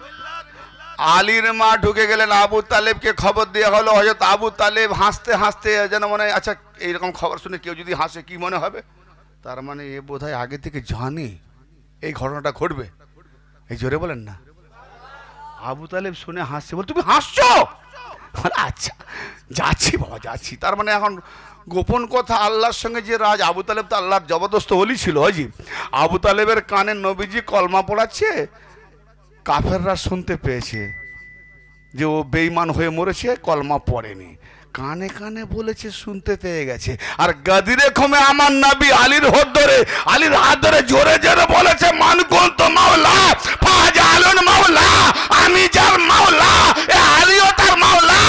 আলীর মা ঢুকে গেলেন। আবু তালেবকে খবর দেওয়া হলো। হযরত আবু তালেব হাসতে হাসতে যেন মনে হয়, আচ্ছা এইরকম খবর শুনে কেউ যদি হাসে কি মনে হবে? তার মানে এ বোধহয় আগে থেকে জানে এই ঘটনাটা ঘটবে। এই জোরে বলেন না। আবু তালেব শুনে হাসছে, বল তুমি হাসছো? আচ্ছা যাচ্ছি বাবা, যাচ্ছি। তার মানে এখন গোপন কথা, আল্লাহর সঙ্গে যে রাজ। আবু তালেব তো আল্লাহর জবরদস্ত ওলি ছিল। হাজি আবু তালেবের কানে নবীজি কলমা পড়াচ্ছে, কাফেররা শুনতে পেয়েছে যে ও বেঈমান হয়ে মরেছে, কলমা পড়েনি। কানে কানে বলেছে, শুনতে পেয়ে গেছে। আর গাদিরে খমে আমার নবী আলীর হাত ধরে জোরে জোরে বলেছে, মান কুনতু মাওলা ফাজালুন মাওলা, আমি যার মাওলা এ আলীও তার মাওলা।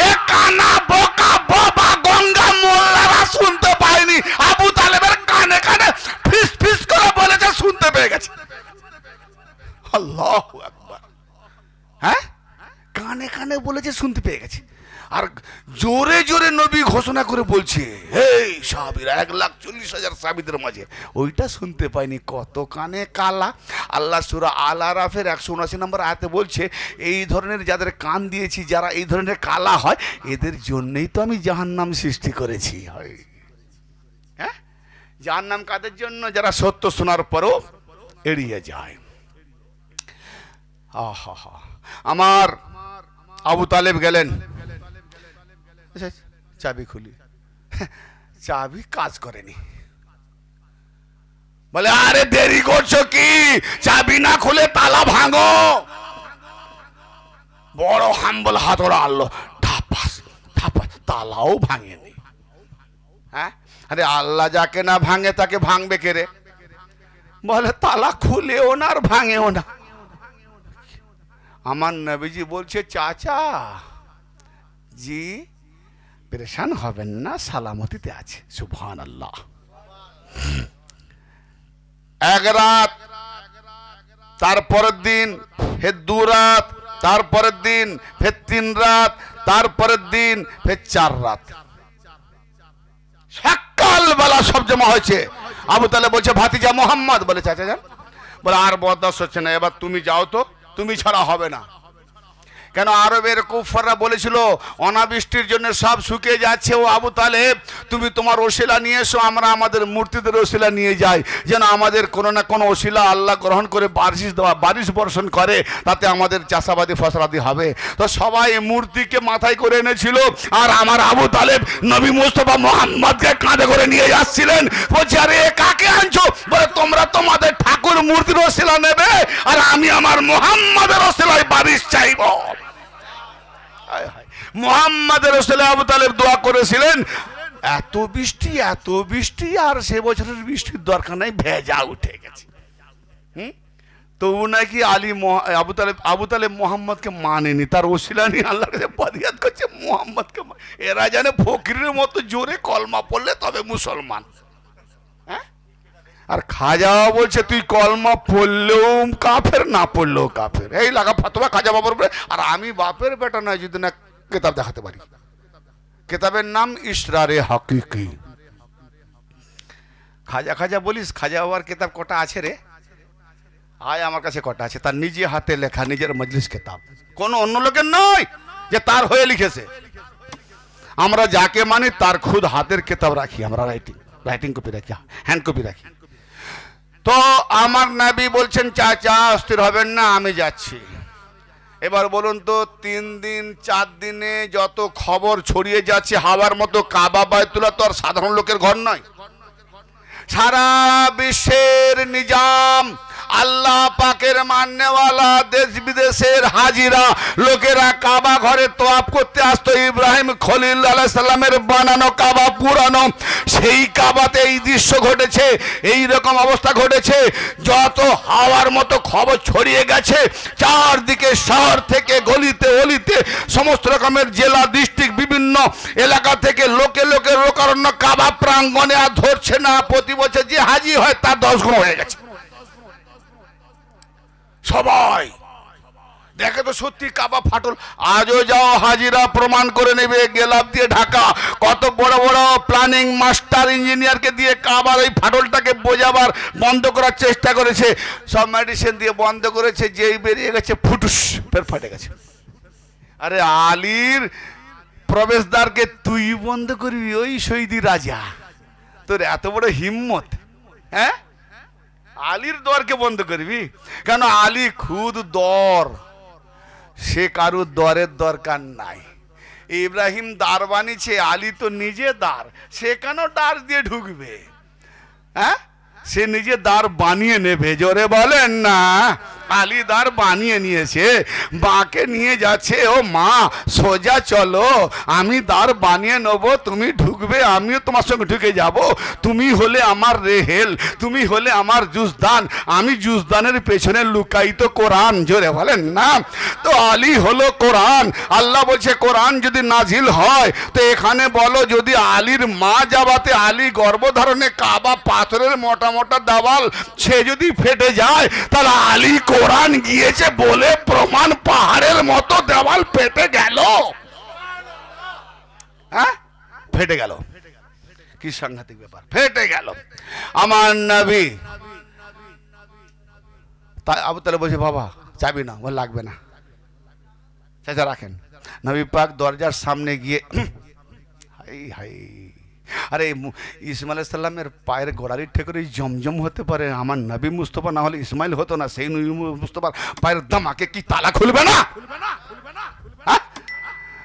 এ কানা বোকা বাবা গঙ্গা মোল্লারা শুনতে পায়নি, আবু তালেবের কানে কানে ফিস ফিস করে বলেছে, শুনতে পেয়ে গেছে। আল্লাহু আকবার। হ্যাঁ, কানে কানে বলেছে, শুনতে পেয়ে গেছে। আর জোরে জোরে নবী ঘোষণা করে বলছে, এই সাহাবীরা, 1,40,000 সাহাবীদের মাঝে ওইটা শুনতে পাইনি। কত কানে কালা! আল্লাহ সূরা আল আরাফের 179 নম্বর আয়াতে বলছে, এই ধরনের যাদের কান দিয়েছি, যারা এই ধরনের কালা হয়, এদের জন্যই তো আমি জাহান্নাম সৃষ্টি করেছি। হ্যাঁ, জাহান্নাম কাদের জন্য? যারা সত্য শোনার পরও এড়িয়ে যায়। আহা, আমার আবু তালেব গেলেন, চাবি খুলি, চাবি কাজ করেনি। বলে, আরে দেরি করছো কি? চাবি না খুলে তালা ভাঙো। বড় হাম্বল হাতড়া আনলো, ঠাপাস ঠাপাস, তালাও ভাঙেনি। হ্যাঁ, আরে আল্লাহ যাকে না ভাঙে তাকে ভাঙবে কে রে? বলে, তালা খুলেও না আর ভাঙেও না। আমার নবীজি বলছে, চাচা জি পেরেশান হবেন না, সালামতিতে আছে। সুবহানাল্লাহ। 1 রাত, তারপরের দিন ফের 2 রাত, তারপরের দিন ফের 3 রাত, তারপরের দিন ফের 4 রাত। সকালবেলা সব জমা হয়েছে। আবু তালেব বলছে, ভাতিজা মোহাম্মদ। বলে, চাচা যান। বলে, আর বরদাস্ত হচ্ছে না, এবার তুমি যাও তো, তুমি ছাড়া হবে না। কেন? আরবের কুফাররা বলেছিল, অনাবৃষ্টির জন্য সব শুকিয়ে যাচ্ছে। ও আবু তালেব, তুমি তোমার ওসিলা নিয়ে এসো, আমরা আমাদের মূর্তিদের ওসিলা নিয়ে যাই, যেন আমাদের কোনো না কোনো ওসিলা আল্লাহ গ্রহণ করে বারিশ বর্ষণ করে, তাতে আমাদের চাষাবাদী ফসলাদি হবে। তো সবাই মূর্তিকে মাথায় করে এনেছিল, আর আমার আবু তালেব নবী মুস্তাফা মুহাম্মদকে কাঁধে করে নিয়ে যাচ্ছিলেন। বলছে, আরে কাকে আনছো? বলে, তোমরা তোমাদের ঠাকুর মূর্তির ওসিলা নেবে, আর আমি আমার মুহাম্মাদের ওসিলায় বারিশ চাইব। মুহাম্মাদের ওসিলায় আবু তালেব দোয়া করেছিলেন, এত বৃষ্টি, আর সে বছরের বৃষ্টির দরকার নাই, ভেজা উঠে গেছে। তবু নাকি আবু তালেব মোহাম্মদকে মানেনি, তার ওসিলা নিয়ে আল্লাহর কাছে ফরিয়াদ করছে মোহাম্মদকে। এরা জানে ফকিরের মতো জোরে কলমা পড়লে তবে মুসলমান। হ্যাঁ, আর খাজা বলছে তুই কলমা পড়লেও কাফের, না পড়লেও কাফের। এই লাগা ফতোয়া খাজা বাবার উপরে। আর আমি বাপের বেটা নয় যদি না কেতাব দেখাতে পারি। কেতাবের নাম ইসরারে হাকিকি। খাজা খাজা বলিস, খাজা বাবার কেতাব কটা আছে রে? আয় আমার কাছে কটা আছে, তার নিজে হাতে লেখা, নিজের মজলিস কেতাব, কোনো অন্য লোকের নয় যে তার হয়ে লিখেছে। আমরা যাকে মানি তার খুদ হাতের কেতাব রাখি, আমরা রাইটিং কপি রাখি, হ্যান্ড কপি রাখি। তো আমার নবী বলছেন চাচা অস্থির হবেন না, আমি যাচ্ছি। এবার বলুন তো 3 দিন 4 দিনে যত খবর ছড়িয়ে যাচ্ছে হাওয়ার মতো, কাবা বাইতুল্লাহ তো আর সাধারণ লোকের ঘর নয়। সারা বিশ্বের নিজাম, আল্লাহ পাকের মাননেওয়ালা, দেশ বিদেশের হাজিরা লোকেরা কাবা ঘরে তোয়াফ করতে আসতো। ইব্রাহিম খলিল আলাইহিস সালামের বানানো কাবা পুরানো, সেই কাবাতে এই দৃশ্য ঘটেছে, এই রকম অবস্থা ঘটেছে। যত হাওয়ার মতো খবর ছড়িয়ে গেছে চারদিকে, শহর থেকে গলিতে অলিতে, সমস্ত রকমের জেলা ডিস্ট্রিক্ট বিভিন্ন এলাকা থেকে লোকে লোকে লোকারণ্য কাবা প্রাঙ্গণে আর ধরছে না। প্রতি বছর যে হাজি হয় তার 10 গুণ হয়ে গেছে। সবাই দেখে তো সত্যি কাবা ফাটল। আজও যাও হাজিরা প্রমাণ করে নেবে, গেলাপ দিয়ে ঢাকা, কত বড় বড় প্ল্যানিং মাস্টার ইঞ্জিনিয়ারকে দিয়ে কাবার এই ফাটলটাকে বোঝাবার বন্ধ করার চেষ্টা করেছে। সব মেডিসিন দিয়ে বন্ধ করেছে, যেই বেরিয়ে গেছে ফুটুস ফের ফাটে গেছে। আরে আলীর প্রবেশদ্বারকে তুই বন্ধ করবি, ওই শহীদি রাজা, তোর এত বড় হিম্মত? হ্যাঁ, আলীর দরকে বন্ধ করবি কেন? আলী খুদ দর, সে কারুর দরের দরকার নাই। ইব্রাহিম দ্বার বানিয়েছে, আলী তো নিজে দ্বার, সে কেন দ্বার দিয়ে ঢুকবে? হ্যাঁ, সে নিজে দ্বার বানিয়ে নেবে। জোরে বলেন না, আলী দ্বার বানিয়ে নিয়েছে, মাকে নিয়ে যাচ্ছে, ও মা সোজা চলো, আমি দ্বার বানিয়ে নেবো, তুমি ঢুকবে, আমিও তোমার সঙ্গে ঢুকে যাব। তুমি হলে আমার রেহেল, তুমি হলে আমার জুজদান, আমি জুজদানের পেছনে লুকায়িত কোরআন। জোরে বলেন না। তো আলী হলো কোরআন। আল্লাহ বলছে কোরআন যদি নাজিল হয় তো এখানে বলো, যদি আলীর মা যাবাতে আলী গর্ভধারণে কাবা পাথরের মোটা মোটা দেওয়াল সে যদি ফেটে যায়, তাহলে আলী কোরআন গিয়েছে বলে প্রমাণ, পাহাড়ের মতো দেওয়াল ফেটে গেল। হ্যাঁ, ফেটে গেল, কি সাংঘাতিক ব্যাপার, ফেটে গেল আমার নবী। তাই আবু তালেব বলছে বাবা চাবি না, ও লাগবে না, চাচা রাখেন। নবী পাক দরজার সামনে গিয়ে হাই হাই, আরে ইসমাইল আলাইহিস সালামের পায়ের গোড়ালির ঠেকুরে জমজম হতে পারে, আমার নবী মুস্তফা না হলে ইসমাইল হতো না। সেই নবী মুস্তফার পায়ের দামাকে কি তালা খুলবে না?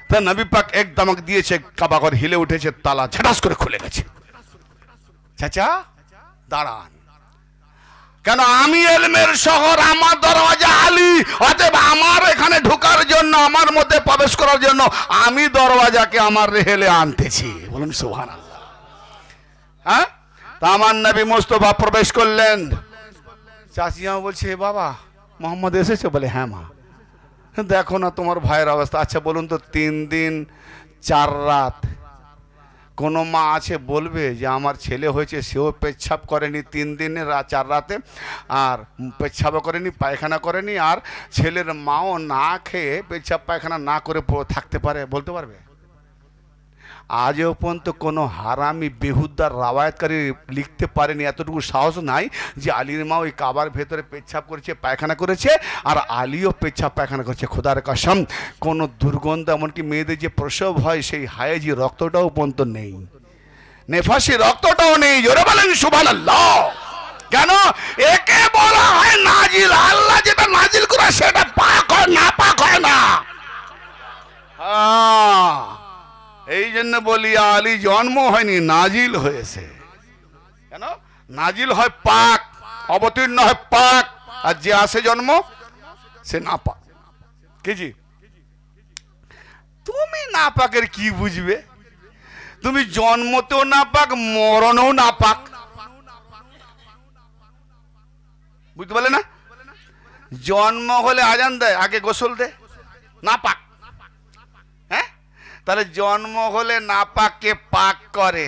তা নবী পাক এক দামাক দিয়েছে, কাবা ঘর হিলে উঠেছে, তালা ঝাটাস করে খুলে গেছে। চাচা দাঁড়ান, কেন? আমি ইলমের শহর, আমার দরওয়াজা আলী, অতএব আমার এখানে ঢোকার জন্য, আমার মধ্যে প্রবেশ করার জন্য আমি দরওয়াজাকে আমার রেহেলে আনতেছি। বলুন সুবহানাল্লাহ। হ্যাঁ, তা আমার নবী মুস্তফা প্রবেশ করলেন। চাচিয়া বলছে বাবা মোহাম্মদ এসেছে? বলে হ্যাঁ মা। দেখো না তোমার ভাইয়ের অবস্থা। আচ্ছা বলুন তো 3 দিন 4 রাত কোন মা আছে বলবে যে আমার ছেলে হয়েছে, সেও পেচ্ছাপ করেনি 3 দিনে 4 রাতে, আর পেচ্ছাপও করেনি, পায়খানা করেনি, আর ছেলের মাও না খেয়ে পেচ্ছাপ পায়খানা না করে থাকতে পারে? বলতে পারবে? আজও পর্যন্ত কোনো হারামি বেহুদার রাওয়ায়াতকারী লিখতে পারেনি, এতটুকু সাহস নাই যে আলীর মা ওই কাবার ভেতরে পেচ্ছাপ করেছে, পায়খানা করেছে, আর আলীও পেচ্ছাপ পায়খানা করেছে। খোদার কসম, কোনো দুর্গন্ধ, এমনকি মেয়েদের যে প্রসব হয় সেই হায়েজি রক্তটাও পর্যন্ত নেই, নেফাসি রক্তটাও নেই। জোরে বলেন সুবহানাল্লাহ। কেন? একে বলা হয় নাজিল। আল্লাহ যেটা নাজিল করে সেটা পাক হয়, না পাক হয় না। এই জন্য বলি আলী জন্ম হয়নি, নাজিল হয়েছে। কেন? নাজিল হয় পাক, অবতীর্ণ হয় পাক, আর যে আসে জন্ম সে না পাক। কি জি? তুমি না পাকের কি বুঝবে? তুমি জন্মতেও না পাক, মরণেও না পাক, বুঝতে পারলে না? জন্ম হলে আজান দেয়, আগে গোসল দে, নাপাক। হ্যাঁ, তাহলে জন্ম হলে নাপাককে পাক করে,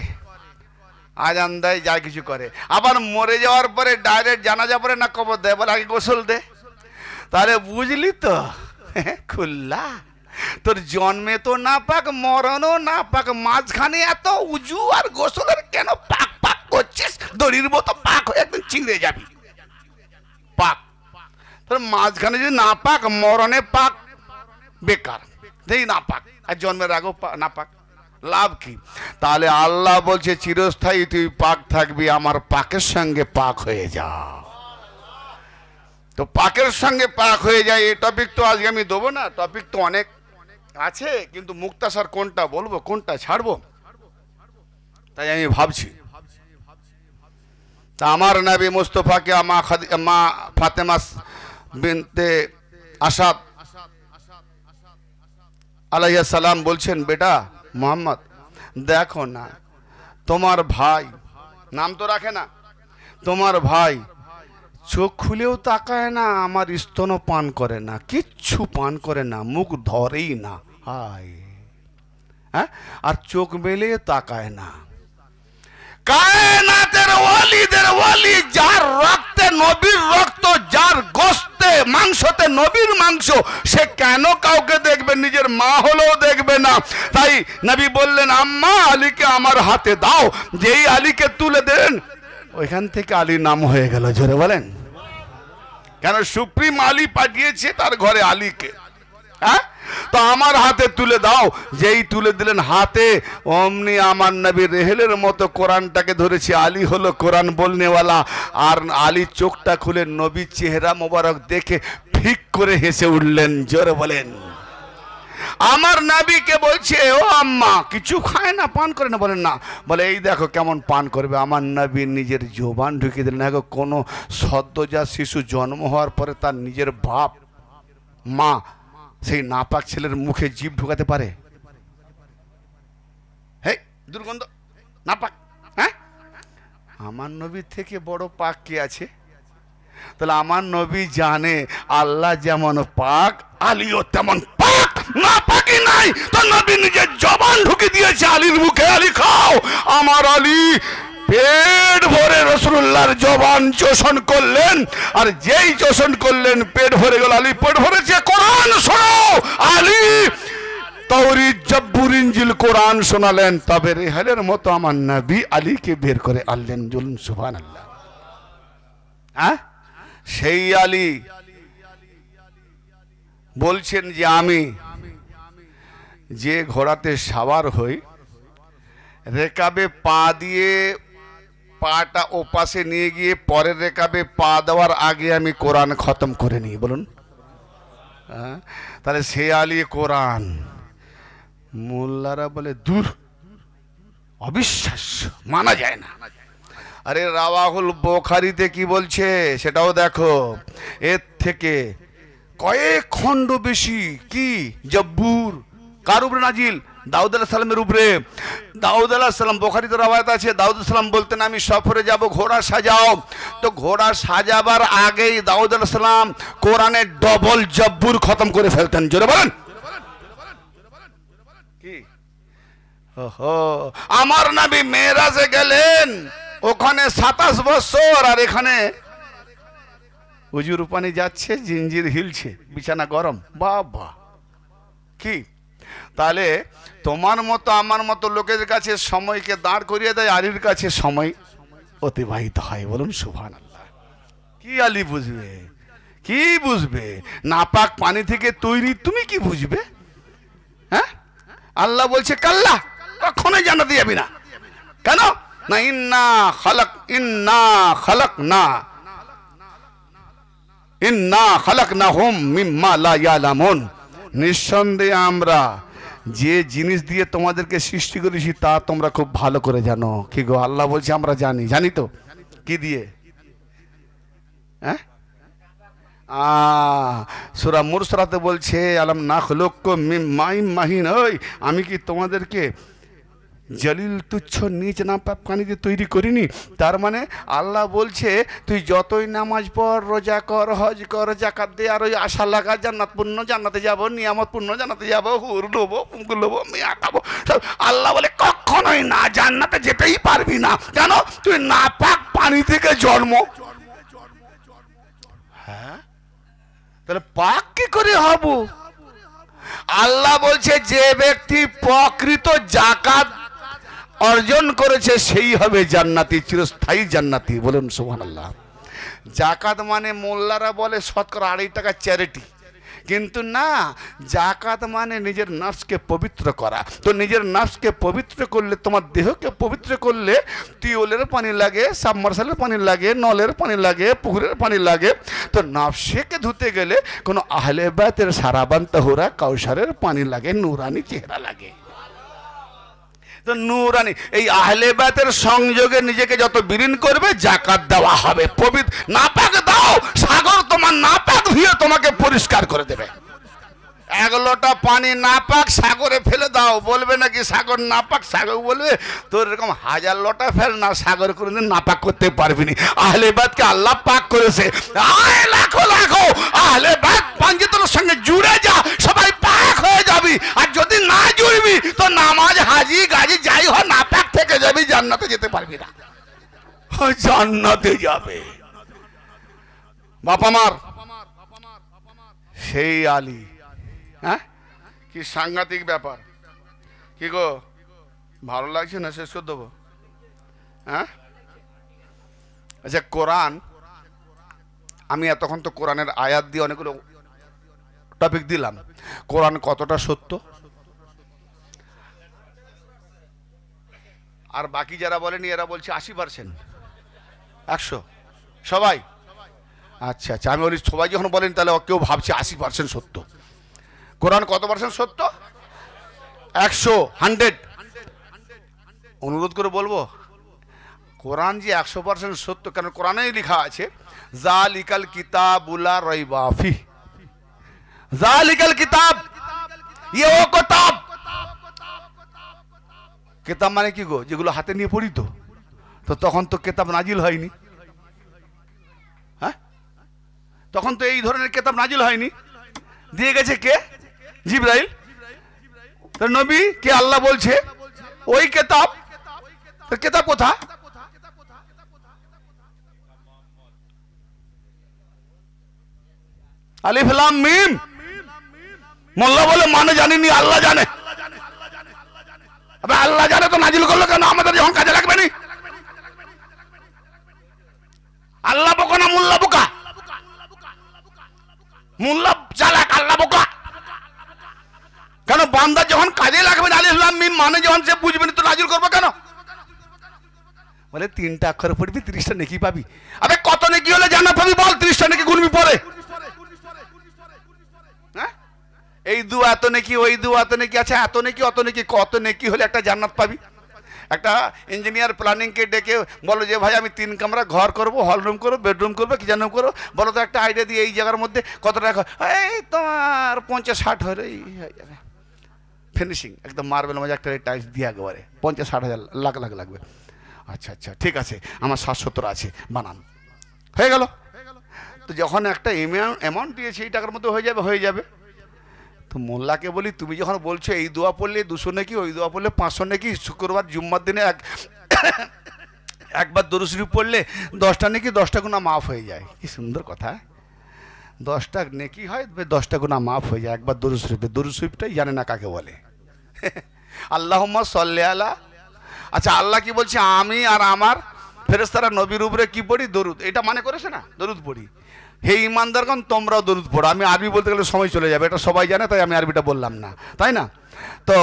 আজান দেয়, যা কিছু করে। আবার মরে যাওয়ার পরে ডাইরেক্ট জানাজা পরে না কবর দেয়, বলে আগে গোসল দে। তাহলে বুঝলি তো খুল্লা, তোর জন্মে তো নাপাক, মরণও নাপাক, মাঝখানে এত উজু আর গোসলের কেন পাক পাক করছিস? দড়ির মতো পাক হয়ে একদম চিংড়ে যাবি। পাক তোর মাঝখানে যদি নাপাক, মরণে পাক, বেকার, দেই নাপাক, আর জন্মের আগেও নাপাক, লাভ কি? তাহলে আল্লাহ বলছে চিরস্থায়ী তুই পাক থাকবি, আমার পাকের সঙ্গে পাক হয়ে যা। তো পাকের সঙ্গে পাক হয়ে যায়, এই টপিক তো আজকে আমি দেবো না, টপিক তো অনেক আছে, কিন্তু মুক্তাসার কোনটা বলবো কোনটা ছাড়বো, তাই আমি ভাবছি। তা আমার নবী মুস্তফাকে মা ফাতেমা বিনতে আসাদ আলাইহিস সালাম বলছেন, বেটা মোহাম্মদ দেখো না, তোমার ভাই, নাম তো রাখে না, তোমার ভাই চোখ খুলেও তাকায় না, আমার স্তন পান করে না, কিচ্ছু পান করে না, মুখ ধরেই না, হায়, হ্যাঁ, আর চোখ মেলে তাকায় না। কায়নাতের ওয়ালিদের ওয়ালি, যার রক্তে নবীর রক্ত, যার গোশতে মাংসতে নবীর মাংস, সে কেন কাউকে দেখবে? নিজের মা হলেও দেখবে না। তাই নবী বললেন, আম্মা আলীকে আমার হাতে দাও। যেই আলীকে তুলে দেন, ওইখান থেকে আলীর নাম হয়ে গেল। জোরে বলেন, কেন? সুপ্রিম আলী পাঠিয়েছে তার ঘরে আলীকে। হ্যাঁ, তো আমার হাতে তুলে দাও। যেই তুলে দিলেন হাতে, অমনি আমার নবী রেহেলের মতো কোরআনটাকে ধরেছে। আলী হলো কোরআন বলনেওয়ালা। আর আলী চোখটা খুলে নবীর চেহারা মোবারক দেখে ফিক করে হেসে উঠলেন। জোরে বলেন। আমার নবীকে বলছে, ও আম্মা কিছু খায় না, পান করে না? বলেন না। বলে এই দেখো কেমন পান করবে। আমার নবী নিজের জবান ঢুকিয়ে দিলেন। দেখো, কোনো সদ্যজাত শিশু জন্ম হওয়ার পরে তার নিজের বাপ মা সেই নাপাক ছেলের মুখে জিভ ঢুকাতে পারে? হে দুর্গন্ধ, নাপাক। হ্যাঁ, আমার নবীর থেকে বড় পাক কে আছে? তাহলে আমার নবী জানে আল্লাহ যেমন পাক, আলীও তেমন পাক। না পাকি নাই তো নবী নিজের জবান ঢুকে দিয়েছে আলীর মুখে। আলী খাও। আমার আলী পেট ভরে রাসূলুল্লাহর জবান চোষণ করলেন। আর যেই চোষণ করলেন, পেট ভরে গেল। আলী পেট ভরেছে, কোরআন শোনো। আলী তাওরীত, জব্বুর, ইনজিল, কোরআন শোনালেন। তবে রেহালের মতো আমার নবী আলীকে বের করে আনলেন। বলুন সুবহানাল্লাহ। হ্যাঁ, সেই আলী বলছেন যে আমি যে ঘোড়াতে সাওয়ার হই, রেকাবে পা দিয়ে পাটা ও পাশে নিয়ে গিয়ে পরের রেকাবে পা দেওয়ার আগে আমি কোরআন খতম করে নিই। বলুন, তাহলে সে আলী কোরআন। মোল্লারা বলে দূর, অবিশ্বাস্য, মানা যায় না। আরে রাওয়াহুল বুখারীতে কি বলছে সেটাও দেখো। এর থেকে কয়েক খণ্ড বেশি। কি? জব্বুর কার উপরে নাজিল? দাউদ আলাইহিস সালামের উপরে। দাউদ আলাইহিস সালাম, বুখারীতে রওয়ায়াত আছে, দাউদ আলাইহিস সালাম বলতেন, আমি সফরে যাব, ঘোড়া সাজাও। তো ঘোড়া সাজাবার আগেই দাউদ আলাইহিস সালাম কোরআনের ডবল জব্বুর খতম করে ফেলতেন। জোরে বলেন। কি? ওহো, আমার নবী মেরাজে গেলেন, ওখানে 27 বছর, আর এখানে উজুর পানি যাচ্ছে, জিঞ্জির হিলছে, বিছানা গরম। বাবা, কি? তাহলে তোমার মতো আমার মতো লোকের কাছে সময়কে দাঁড় করিয়ে দেয়, আলীর কাছে সময় অতিবাহিত হয়। বলুন সুবহানাল্লাহ। কি আলী বুঝবে? কি বুঝবে? নাপাক পানি থেকে তৈরি, তুমি কি বুঝবে? হ্যাঁ, আল্লাহ বলছে কাল্লা, কখনোই জান্নাতে যাবি না। কেন? না, ইন্না খালাকনাহুম মিম্মা লা ইয়ালামুন। নিঃসন্দেহে আমরা যে জিনিস দিয়ে তোমাদেরকে সৃষ্টি করেছি তা তোমরা খুব ভালো করে জানো। কি গো? আল্লাহ বলছে আমরা জানি। জানি তো। কি দিয়ে? হ্যাঁ, সূরা মুরসালাতে বলছে, আলাম নাখলুকুকুম মিন মাইন মাহিন। ওই আমি কি তোমাদেরকে জলিল তুচ্ছ নিচ না পানি দিয়ে তৈরি করিনি। তার মানে আল্লাহ বলছে তুই যতই নামাজ পড়, রোজা কর, হজ কর, জাকাত দে, আর ওই আশা লাগা জান্নাত পূর্ণ, জান্নাতে যাবো, নিয়ামত পূর্ণ, জান্নাতে যাবো, হুর নেবো, পুঙ্গুর নেবো, মেয়া খাবো। আল্লাহ বলে কখনোই না, জান্নাতে যেতেই পারবি না। কেন? তুই না পাক পানি থেকে জন্ম। হ্যাঁ, তাহলে পাক কি করে হব? আল্লাহ বলছে যে ব্যক্তি প্রকৃত জাকাত অর্জন করেছে সেই হবে জান্নাতি, চিরস্থায়ী জান্নাতি। বলুন সুবহানাল্লাহ। জাকাত মানে মোল্লারা বলে শতকরা 2.5 টাকা চ্যারিটি, কিন্তু না, জাকাত মানে নিজের নফসকে পবিত্র করা। তো নিজের নফসকে পবিত্র করলে, তোমার দেহকে পবিত্র করলে, টিউবওয়েলের পানি লাগে, সাবমার্সালের পানি লাগে, নলের পানি লাগে, পুকুরের পানি লাগে। তো নফসকে ধুতে গেলে কোনো আহলে বাইতের সারাবান তাহুরা কাউসারের পানি লাগে, নুরানি চেহারা লাগে। তো নুরানি এই আহলে বাইতের সংযোগে নিজেকে যত বিলীন করবে, জাকাত দেওয়া হবে। পবিত্র নাপাক দাও, সাগর তোমার নাপাক ধুয়ে তোমাকে পরিষ্কার করে দেবে। 1 লোটা পানি নাপাক সাগরে ফেলে দাও, বলবে নাকি সাগর নাপাক? সাগর বলবে তোর এরকম 1000 লোটা ফেল না, সাগর কোনোদিন নাপাক করতে পারবি না। আহলে বাইতকে আল্লাহ পাক করেছে। আয় লাখো লাখো আহলে বাইত পাঞ্জিতের সঙ্গে জুড়ে যা, সবাই পাক হয়ে যাবি। আর যদি না জুড়বি তো নামাজ, হাজি, গাজি যাই হয়, নাপাক থেকে যাবি, জান্নাতে যেতে পারবি না। জান্নাতে যাবে বাপ আমার সেই আলী। হ্যাঁ, কি সাংঘাতিক ব্যাপার। কি গো, ভালো লাগছে না? শেষ করে দেবো। হ্যাঁ, আচ্ছা, কোরআন, আমি এতক্ষণ তো কোরআনের আয়াত দিয়ে অনেকগুলো টপিক দিলাম। কোরআন কতটা সত্য? আর বাকি যারা বলেনি এরা বলছে 80%, 100 সবাই। আচ্ছা আচ্ছা, আমি বলি সবাই যখন বলেন তাহলে কেউ ভাবছে 80% সত্য। কোরআন কত পার্সেন্ট সত্য? 100, 100। অনুরোধ করে বলবো, কোরআন যে 100% সত্য, কারণ কোরআনেই লেখা আছে জালিকাল কিতাবুলা রাইবা ফিহ। জালিকাল কিতাব, ইয়ে ও কিতাব। কিতাব মানে কি গো? যেগুলো হাতে নিয়ে পড়ি। তো তখন তো কিতাব নাজিল হয়নি। হ্যাঁ, তখন তো এই ধরনের কিতাব নাজিল হয়নি। দিয়ে গেছে কে? জিবরাইল। তো নবী কে? আল্লাহ বলছে ওই কিতাব। তো কিতাব কোথা? আলিফ লাম মিম। মোল্লা বলে মানে জানিনি, আল্লাহ জানে। আবে আল্লাহ জানে তো নাজিল করলো কেন? আমাদের যখন কাজে লাগবে না। আল্লাহ বোকা না মোল্লা বোকা? মোল্লা চালাক, আল্লাহ বোকা। কেন? বান্দা যখন কাজে লাগবে না, আলিফ লাম মিম মানে যখন সে বুঝবে না, তো নাজিল করবে কেন? বলে 3টা অক্ষর পড়বি 30টা নেকি পাবি। আবে কত নেকি হলে জান্নাত পাবি বল? 30টা নেকি গুনবি পরে। হ্যাঁ, এই দুয়া এত নেকি, ওই দুয়া এত নেকি, আচ্ছা এত নেকি, অত নেকি, কত নেকি হলে একটা জান্নাত পাবি? একটা ইঞ্জিনিয়ার প্ল্যানিংকে ডেকে বলো যে ভাই আমি 3 কামরা ঘর করবো, হল রুম করবো, বেডরুম করবো, কি জানো করবো, বলো তো একটা আইডিয়া দিয়ে এই জায়গার মধ্যে কত টাকা? এই তোমার 50-60 হলে হয়ে যাবে। ফিনিশিং একদম মার্বেল মজা একটা টাইলস দিয়ে একেবারে 50-60 লাখ লাগবে। আচ্ছা আচ্ছা ঠিক আছে, আমার 60-70 আছে, বানান, হয়ে গেল। তো যখন একটা অ্যামাউন্ট দিয়েছে এই টাকার মধ্যে হয়ে যাবে। তো মোল্লাকে বলি তুমি যখন বলছো এই দোয়া পড়লে 200 নাকি, ওই দোয়া পড়লে 500 নাকি, শুক্রবার জুম্মার দিনে একবার দরুদ শরীফ পড়লে 10টা নাকি 10টা গুনাহ মাফ হয়ে যায়। কি সুন্দর কথা। 10টা নেকি হয়, 10টা গুনাহ মাফ হয়ে যায় একবার দরুদ শরীফে। দরুদ শরীফটাই জানে না কাকে বলে। আল্লাহুম্মা সাল্লি আলা। আচ্ছা, আল্লাহ কি বলছে? আমি আর আমার ফেরেশতারা নবীর উপরে কি পড়ি? দরুদ। এটা মানে করেছে না, দরুদ পড়ি। হে ইমানদারগণ তোমরাও দরুদ পড়ো। আমি আরবি বলতে গেলে সময় চলে যাবে, এটা সবাই জানে, তাই আমি আরবিটা বললাম না, তাই না? তো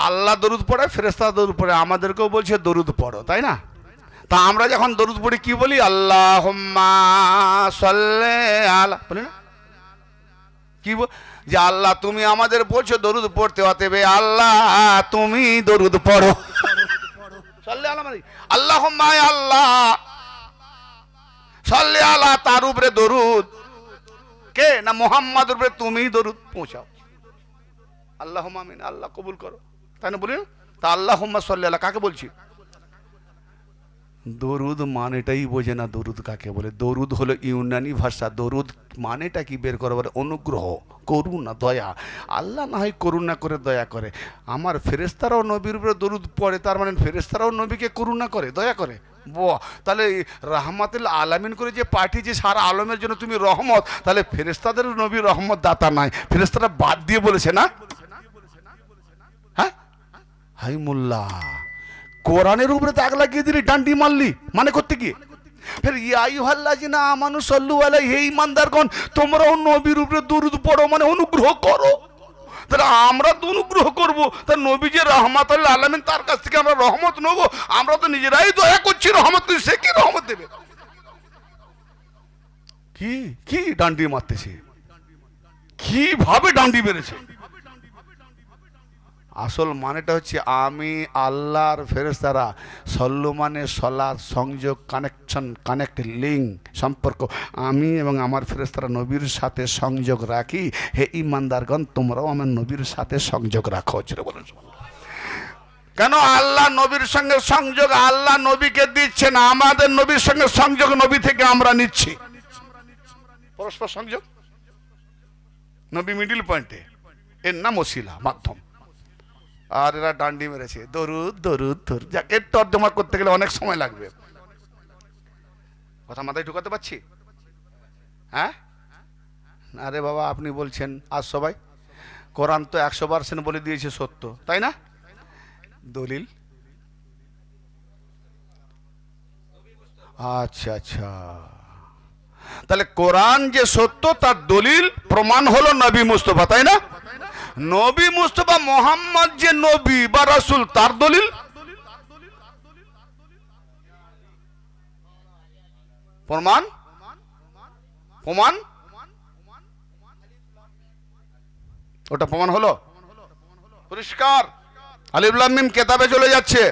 আল্লাহ দরুদ পড়ে, ফেরেশতারা দরুদ পড়ে, আমাদেরকেও বলছে দরুদ পড়ো, তাই না? তা আমরা যখন দরুদ পড়ি কি বলি? আল্লাহুম্মা সাল্লি আলা, বলি না? কি যে আল্লাহ তুমি আমাদের বলছো দরুদ পড়তে, অতএব আল্লাহ তুমি দরুদ পড়ো। সাল্লি আলা মানে আল্লাহুম্মা আল্লাহ সাল্লি আলা, তার উপরে দরুদ কে না মুহাম্মাদের উপরে তুমি দরুদ পৌঁছাও। আল্লাহুম্মা আমিন, আল্লাহ কবুল করো, তাই না? বলি তা আল্লাহুম্মা সাল্লি আলা কাকে বলছি? দরুদ মানেটাই বোঝে না দরুদ কাকে বলে। দরুদ হলো ইউনানি ভাষা। দরুদ মানেটা কি বের করে বলে? অনুগ্রহ, করুণা, দয়া। আল্লাহ না হয় করুণা করে দয়া করে, আমার ফেরেশতারাও নবীর উপরে দরুদ পড়ে, তার মানে ফেরেশতারাও নবীকে করুণা করে, দয়া করে। বাহ, তাহলে রাহমাতুল আলামিন করে যে পাঠিয়েছে সারা আলমের জন্য তুমি রহমত, তাহলে ফেরেশতাদের নবী রহমত দাতা নাই, ফেরেশতারা বাদ দিয়ে বলেছে না? হ্যাঁ হাই মোল্লা, কোরআনের উপরে দাগ লাগিয়ে দিলি, ডান্ডি মারলি, মানে করতে গিয়ে ফের ইয়া আইয়ুহাল্লাযিনা আমানু সাল্লু আলাইহি, হে ঈমানদারগণ তোমরাও নবীর উপরে দরুদ পড়ো, মানে অনুগ্রহ করো। তাহলে আমরা তো অনুগ্রহ করবো, তা নবী যে রাহমাতুল আলামিন, তার কাছ থেকে আমরা রহমত নেবো? আমরা তো নিজেরাই দয়া করছি, রহমত তুই সে কি রহমত দেবে? কি কি ডান্ডি মারতেছে, কিভাবে ডান্ডি বেড়েছে? আসল মানেটা হচ্ছে আমি আল্লাহর ফেরেশতারা, সল্লু মানে সলাৎ, সংযোগ, কানেকশন, কানেক্ট, লিঙ্ক, সম্পর্ক। আমি এবং আমার ফেরেশতারা নবীর সাথে সংযোগ রাখি। হে ঈমানদারগণ তোমরাও আমার নবীর সাথে সংযোগ রাখো। বলেন কেন? আল্লাহ নবীর সঙ্গে সংযোগ আল্লাহ নবীকে দিচ্ছে না, আমাদের নবীর সঙ্গে সংযোগ নবী থেকে আমরা নিচ্ছি। পরস্পর সংযোগ, নবী মিডিল পয়েন্টে, এর নাম ওসিলা, মাধ্যম। আর এরা ডান্ডি মেরেছে দরুদ দরুদ দরুদ, যাকে তর্জমা করতে গেলে অনেক সময় লাগবে। কথা মাথায় ঢুকাতে পারছি? হ্যাঁ, আরে বাবা আপনি বলছেন আজ সবাই কোরআন তো 100% বলে দিয়েছে সত্য, তাই না? দলিল? আচ্ছা আচ্ছা, তাহলে কোরআন যে সত্য তার দলিল প্রমাণ হলো নবী মুস্তাফা, তাই না? নবী মুস্তাফা মোহাম্মদ যে নবী বা রাসূল, তার দলিল প্রমাণ প্রমাণ ওটা প্রমাণ হলো পরিষ্কার। আলিফ লাম মিম কিতাবে চলে যাচ্ছে,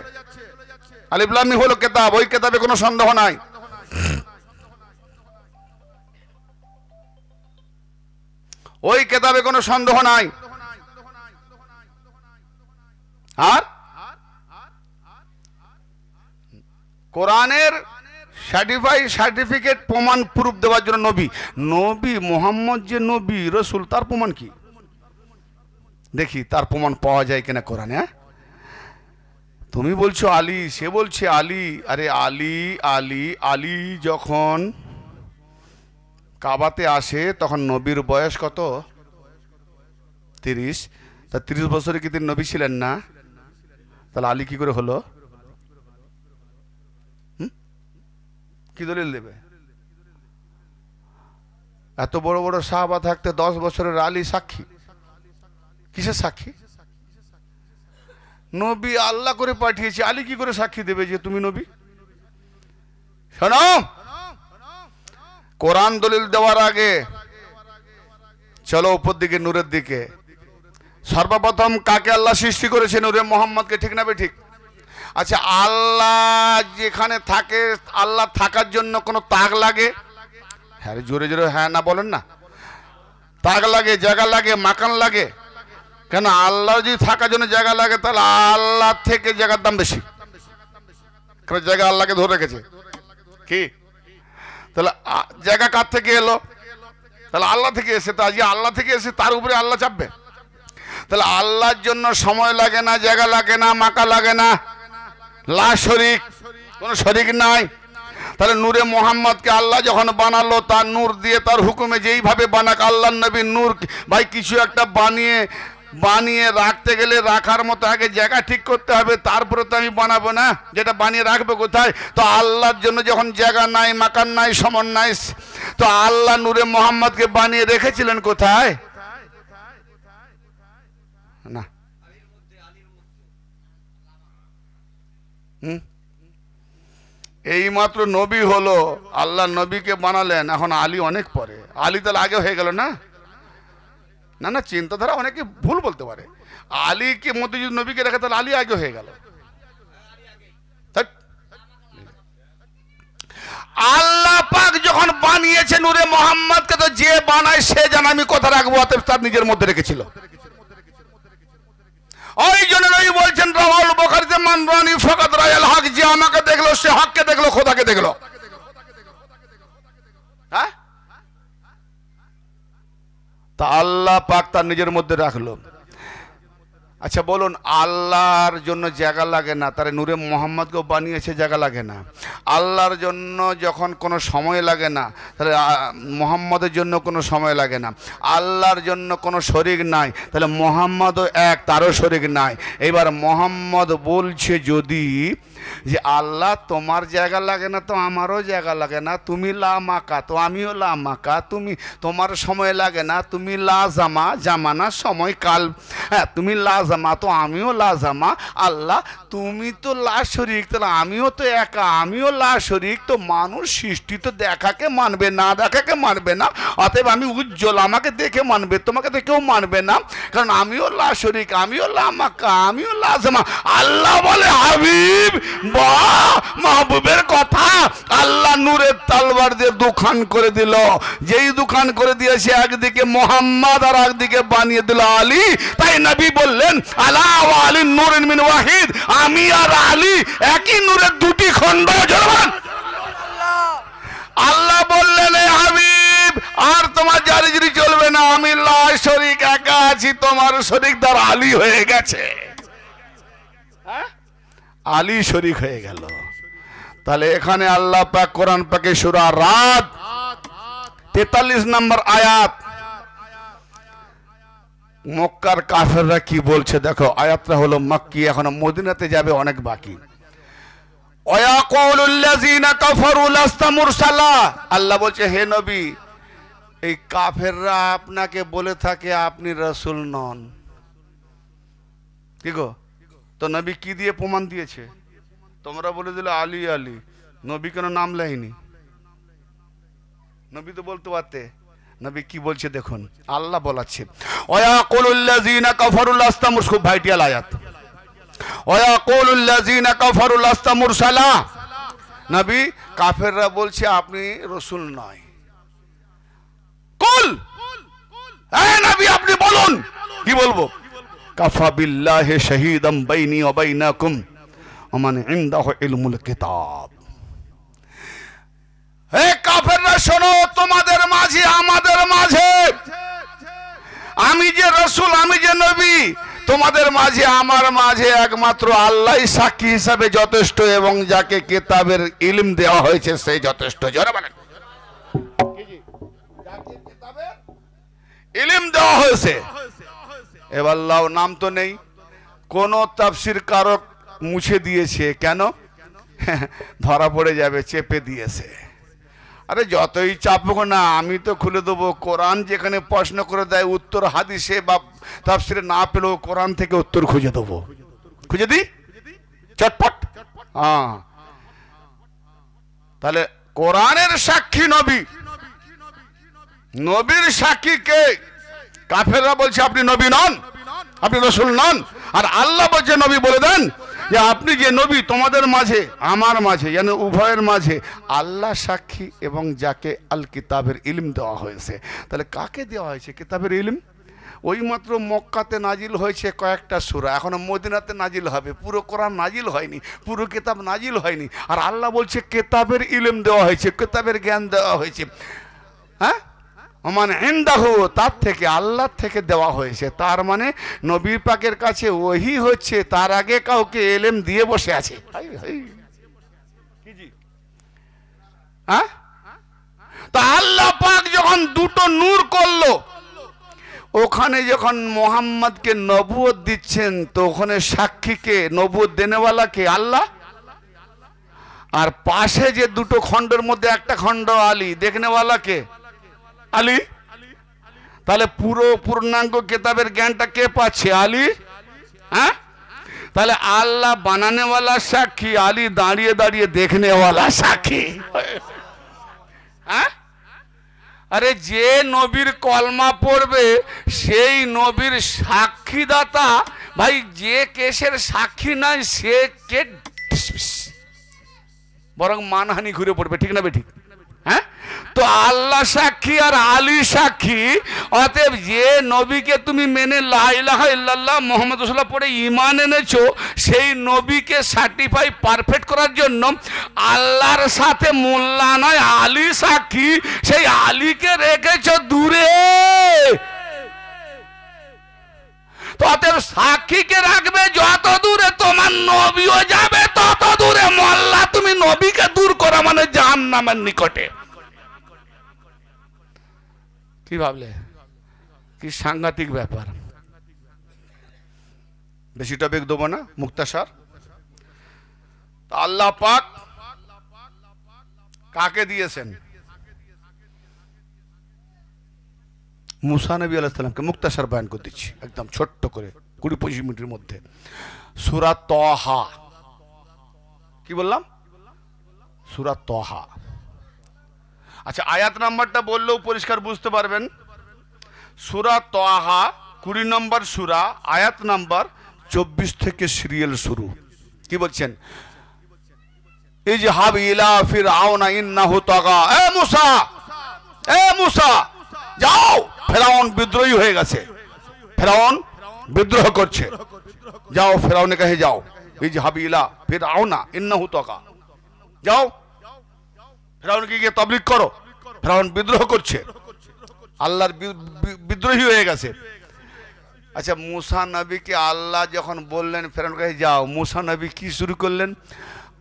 আলিফ লাম মিম হলো কিতাব, ওই কিতাবে কোনো সন্দেহ নাই। ওই কিতাবে কোনো সন্দেহ নাই। আর কোরআনের সার্টিফিকেট প্রমাণ প্রুফ দেওয়ার জন্য নবী মোহাম্মদ যে নবী রাসূল, তার প্রমাণ কি? দেখি তার প্রমাণ পাওয়া যায় কিনা কোরআনে। তুমি বলছো আলী, সে বলছে আলী। আরে আলী আলী আলী যখন কাবাতে আসে তখন নবীর বয়স কত? 30। তা 30 বছরে কি তিনি নবী ছিলেন না? তাহলে আলী কি করে হলো? কি দলিল দেবে? এত বড় বড় সাহাবা থাকতে 10 বছরের আলী সাক্ষী? কিসের সাক্ষী? নবী আল্লাহ করে পাঠিয়েছে, আলী কি করে সাক্ষী দেবে যে তুমি নবী? শোনো, কোরআন দলিল দেওয়ার আগে চলো উপর দিকে, নূরের দিকে। সর্বপ্রথম কাকে আল্লাহ সৃষ্টি করেছে? নূরে মোহাম্মদকে, ঠিক না বে ঠিক? আচ্ছা, আল্লাহ যেখানে থাকে, আল্লাহ থাকার জন্য কোনো তাগ লাগে? হ্যাঁ, জোরে জোরে হ্যাঁ না বলেন না। তাগ লাগে, জায়গা লাগে, মাকান লাগে। কেন? আল্লাহ যদি থাকার জন্য জায়গা লাগে, তাহলে আল্লাহ থেকে জায়গার দাম বেশি, কারণ জায়গা আল্লাহকে ধরে রেখেছে। কি? তাহলে জায়গা কার থেকে এলো? তাহলে আল্লাহ থেকে এসে, তো আজকে আল্লাহ থেকে এসে তার উপরে আল্লাহ চাপবে? তাহলে আল্লাহর জন্য সময় লাগে না, জায়গা লাগে না, মাকা লাগে না, লা শরীক, কোন শরীক নাই। তাহলে নূরে মোহাম্মদকে আল্লাহ যখন বানালো, তার নূর দিয়ে, তার হুকুমে যেইভাবে বানাক, আল্লাহ নবী নূর ভাই কিছু একটা বানিয়ে রাখতে গেলে রাখার মতো আগে জায়গা ঠিক করতে হবে, তারপরে তো আমি বানাবো না। যেটা বানিয়ে রাখবো কোথায়? তো আল্লাহর জন্য যখন জায়গা নাই, মাকান নাই, সমন নাই, তো আল্লাহ নূরে মোহাম্মদকে বানিয়ে রেখেছিলেন কোথায়? না। এইমাত্র নবী হলো, আল্লাহ নবীকে বানালেন, এখন আলী অনেক পরে। আলী তাহলে আগে হয়ে গেল না? না না, চিন্তাধারা অনেকে ভুল বলতে পারে। আলীকে মধ্যে যদি নবীকে রেখে, তাহলে আলী আগে হয়ে গেল। আল্লাহ পাক যখন বানিয়েছে নূরে মোহাম্মদকে, তো যে বানায় সে জানে আমি কথা রাখবো, অতএব তার নিজের মধ্যে রেখেছিল। ওই জন্য নবী বলছেন রাওয়াল বুখারীতে, মান রানি ফাকাদ রায়াল হক, যে আমাকে দেখলো সে হককে দেখলো, খোদাকে দেখলো। হ্যাঁ, তা আল্লাহ পাক তার নিজের মধ্যে রাখলো। আচ্ছা বলুন, আল্লাহর জন্য জায়গা লাগে না, তার নূরে মোহাম্মদকেও বানিয়েছে, জায়গা লাগে না? আল্লাহর জন্য যখন কোনো সময় লাগে না, তাহলে মোহাম্মদের জন্য কোনো সময় লাগে না। আল্লাহর জন্য কোনো শরিক নাই, তাহলে মোহাম্মদও এক, তারও শরিক নাই। এবার মোহাম্মদ বলছে যদি যে আল্লাহ তোমার জায়গা লাগে না তো আমারও জায়গা লাগে না, তুমি লা মাকা তো আমিও লা মাকা, তুমি তোমার সময় লাগে না, তুমি লা জামা, জামানা সময় কাল, হ্যাঁ তুমি লা জামা তো আমিও লা জামা। আল্লাহ তুমি তো লা শরিক, তাহলে আমিও তো একা, আমিও লা শরিক। তো মানুষ সৃষ্টি তো দেখাকে মানবে, না দেখাকে মানবে না। অতএব আমি উজ্জ্বল, আমাকে দেখে মানবে, তোমাকে দেখেও মানবে না, কারণ আমিও লা শরিক, আমিও লা মাকা, আমিও লা জামা। আল্লাহ বলে হাবিব, বাহ মাহবুবের কথা। আল্লাহ নূরের তালবার দিয়ে দুখান করে দিল। যেই দুখান করে দিয়েছে, একদিকে মোহাম্মদ আর একদিকে বানিয়ে দিল আলী। তাই নবী বললেন আলা ওয়া আলী নূরুন মিন ওয়াহিদ, আমি আর আলী একই নূরের দুটি খণ্ড। আল্লাহ বললেন এ হাবিব, আর তোমার জারি চলবে না, আমি লা শরিক একা আছি, তোমার শরিকদার আলী হয়ে গেছে। হ্যাঁ, আলী শরিক হয়ে গেল। তাহলে এখানে আল্লাহ পাক কোরআন পাকে সূরা রাদ 43 নম্বর আয়াত, মক্কার কাফেররা কি বলছে দেখো। আয়াতটা হলো মক্কি, এখনো মদিনাতে যাবে অনেক বাকি। ওয়ায়াকুলুল্লাযিনা কাফারু লাস্তা মুরসালা, আল্লাহ বলছে হে নবী, এই কাফেররা আপনাকে বলে থাকে আপনি রাসূল নন। কি গো, তো নবী কি দিয়ে প্রমাণ দিয়েছে? তোমরা বলে দিলে আলী আলী, নবী কেন নাম লেয়নি? নবী তো বলতে পারতে। নবী কি বলছে দেখুন, আল্লাহ বলাচ্ছে ওয়ায়াকুলুল্লাযিনা কাফারু লাস্তা মুরসালা, খুব ভাইটিয়াল আয়াত। ওয়ায়াকুলুল্লাযিনা কাফারু লাস্তা মুরসালা, নবী কাফেররা বলছে আপনি রাসূল নয়। কুল, হে নবী আপনি বলুন। কি বলবো? কাফা বিল্লাহি শাহীদাম বাইনি ওয়া বাইনাকুম ওয়া মান ইনদাহু ইলমুল কিতাব। হে কাফেররা শোনো, তোমাদের মাঝে আমাদের মাঝে, আমি যে রাসূল, আমি যে নবী, তোমাদের মাঝে আমার মাঝে একমাত্র আল্লাহই সাক্ষী হিসাবে যথেষ্ট, এবং যাকে কিতাবের ইলম দেওয়া হয়েছে সেই যথেষ্ট। জোরে বলেন, ইলম দেওয়া হয়েছে। এবার আল্লাহ নাম তো নেই, কোন তাফসীর কারক মুছে দিয়েছে। কেন? ধরা পড়ে যাবে, চেপে দিয়েছে। আরে যতই চাপুক না, আমি তো খুলে দেবো। কোরআন যেখানে প্রশ্ন করে দেয় উত্তর হাদিসে বা তাফসীরে না পেলেও কোরআন থেকে উত্তর খুঁজে দেবো। খুঁজে দিই চটপট। হ্যাঁ, তাহলে কোরআনের সাক্ষী নবী, নবীর সাক্ষী কে? কাফেররা বলছে আপনি নবী নন, আপনি রাসূল নন। আর আল্লাহ বলছে নবী বলে দেন যে আপনি যে নবী, তোমাদের মাঝে আমার মাঝে, মানে উভয়ের মাঝে আল্লাহ সাক্ষী, এবং যাকে আল কিতাবের ইলম দেওয়া হয়েছে। তাহলে কাকে দেওয়া হয়েছে কিতাবের ইলম? ওই মাত্র মক্কাতে নাজিল হয়েছে কয়েকটা সূরা, এখনো মদিনাতে নাজিল হবে। পুরো কোরআন নাজিল হয়নি, পুরো কিতাব নাজিল হয়নি। আর আল্লাহ বলছে কিতাবের ইলম দেওয়া হয়েছে, কিতাবের জ্ঞান দেওয়া হয়েছে। হ্যাঁ, ওমান ইনদাহু, তার থেকে, আল্লাহর থেকে দেওয়া হয়েছে। তার মানে নবী পাকের কাছে ওহী হচ্ছে, তার আগে কাউকে ইলম দিয়ে বসে আছে। হ্যাঁ, তা আল্লাহ পাক যখন দুটো নূর করলো, ওখানে যখন মোহাম্মদকে নবুয়ত দিচ্ছেন, তো ওখানে সাক্ষীকে, নবুয়ত দেনেওয়ালাকে আল্লাহ, আর পাশে যে দুটো খণ্ডের মধ্যে একটা খণ্ড আলী, দেখনেওয়ালাকে আলী। তাহলে পুরো পূর্ণাঙ্গ কিতাবের জ্ঞানটা কে পাচ্ছে? আলী। হ্যাঁ, তাহলে আল্লাহ বানানেওয়ালা সাক্ষী, আলী দাঁড়িয়ে দাঁড়িয়ে দেখনেওয়ালা সাক্ষী। হ্যাঁ, আরে যে নবীর কলমা পড়বে সেই নবীর সাক্ষীদাতা। ভাই যে কেসের সাক্ষী নাই সে কে বরং মানহানি ঘুরে পড়বে, ঠিক না বে ঠিক? হ্যাঁ, তো আল্লাহ সাক্ষী আর আলী সাক্ষী, অতএব যে নবীকে তুমি মেনে লা ইলাহা ইল্লাল্লাহ মুহাম্মদ রাসূলুল্লাহ পড়ে ঈমান এনেছো, সেই নবীকে সার্টিফাই পারফেক্ট করার জন্য আল্লাহর সাথে মোল্লা নয় আলী সাক্ষী, সেই আলীকে রেখেছো দূরে। তো অতএব সাক্ষীকে রাখবে যত দূরে, তোমার নবীও যাবে তত দূরে। মোল্লা তুমি নবীকে দূর করা মানে জাহান্নামের নিকটে। কি ভাবলে? কি সাংঘাতিক ব্যাপার। বেশি টপিক দেবো না, মুক্তাসার। আল্লাহ পাক কাকে দিয়েছেন? মুসা নবী আলাইহিস সালামকে। মুক্তাসার বয়ান করে দিচ্ছি একদম ছোট্ট করে 20-25 মিনিটের মধ্যে। সূরা তাহা। কি বললাম? সূরা তাহা। আচ্ছা, আয়াত নাম্বারটা বললেও পরিষ্কার বুঝতে পারবেন। সূরা তাহা 20 নম্বর সূরা, আয়াত নাম্বার 24 থেকে সিরিয়াল শুরু। কি বলছেন? ইজহাব ইলা ফিরআউনা ইন্নাহু তাগা। এ মুসা, এ মুসা যাও, ফেরাউন বিদ্রোহী হয়ে গেছে, ফেরাউন বিদ্রোহ করছে, যাও ফেরাউনের কাছে যাও। ইজহাব ইলা ফিরআউনা ইন্নাহু তাগা, যাও ফেরাউনকে গিয়ে তাবলীগ করো, ফেরাউন বিদ্রোহ করছে, আল্লাহর বিদ্রোহী হয়ে গেছে। আচ্ছা, মুসা নবীকে আল্লাহ যখন বললেন ফেরাউনের কাছে যাও, মুসা নবী কি শুরু করলেন?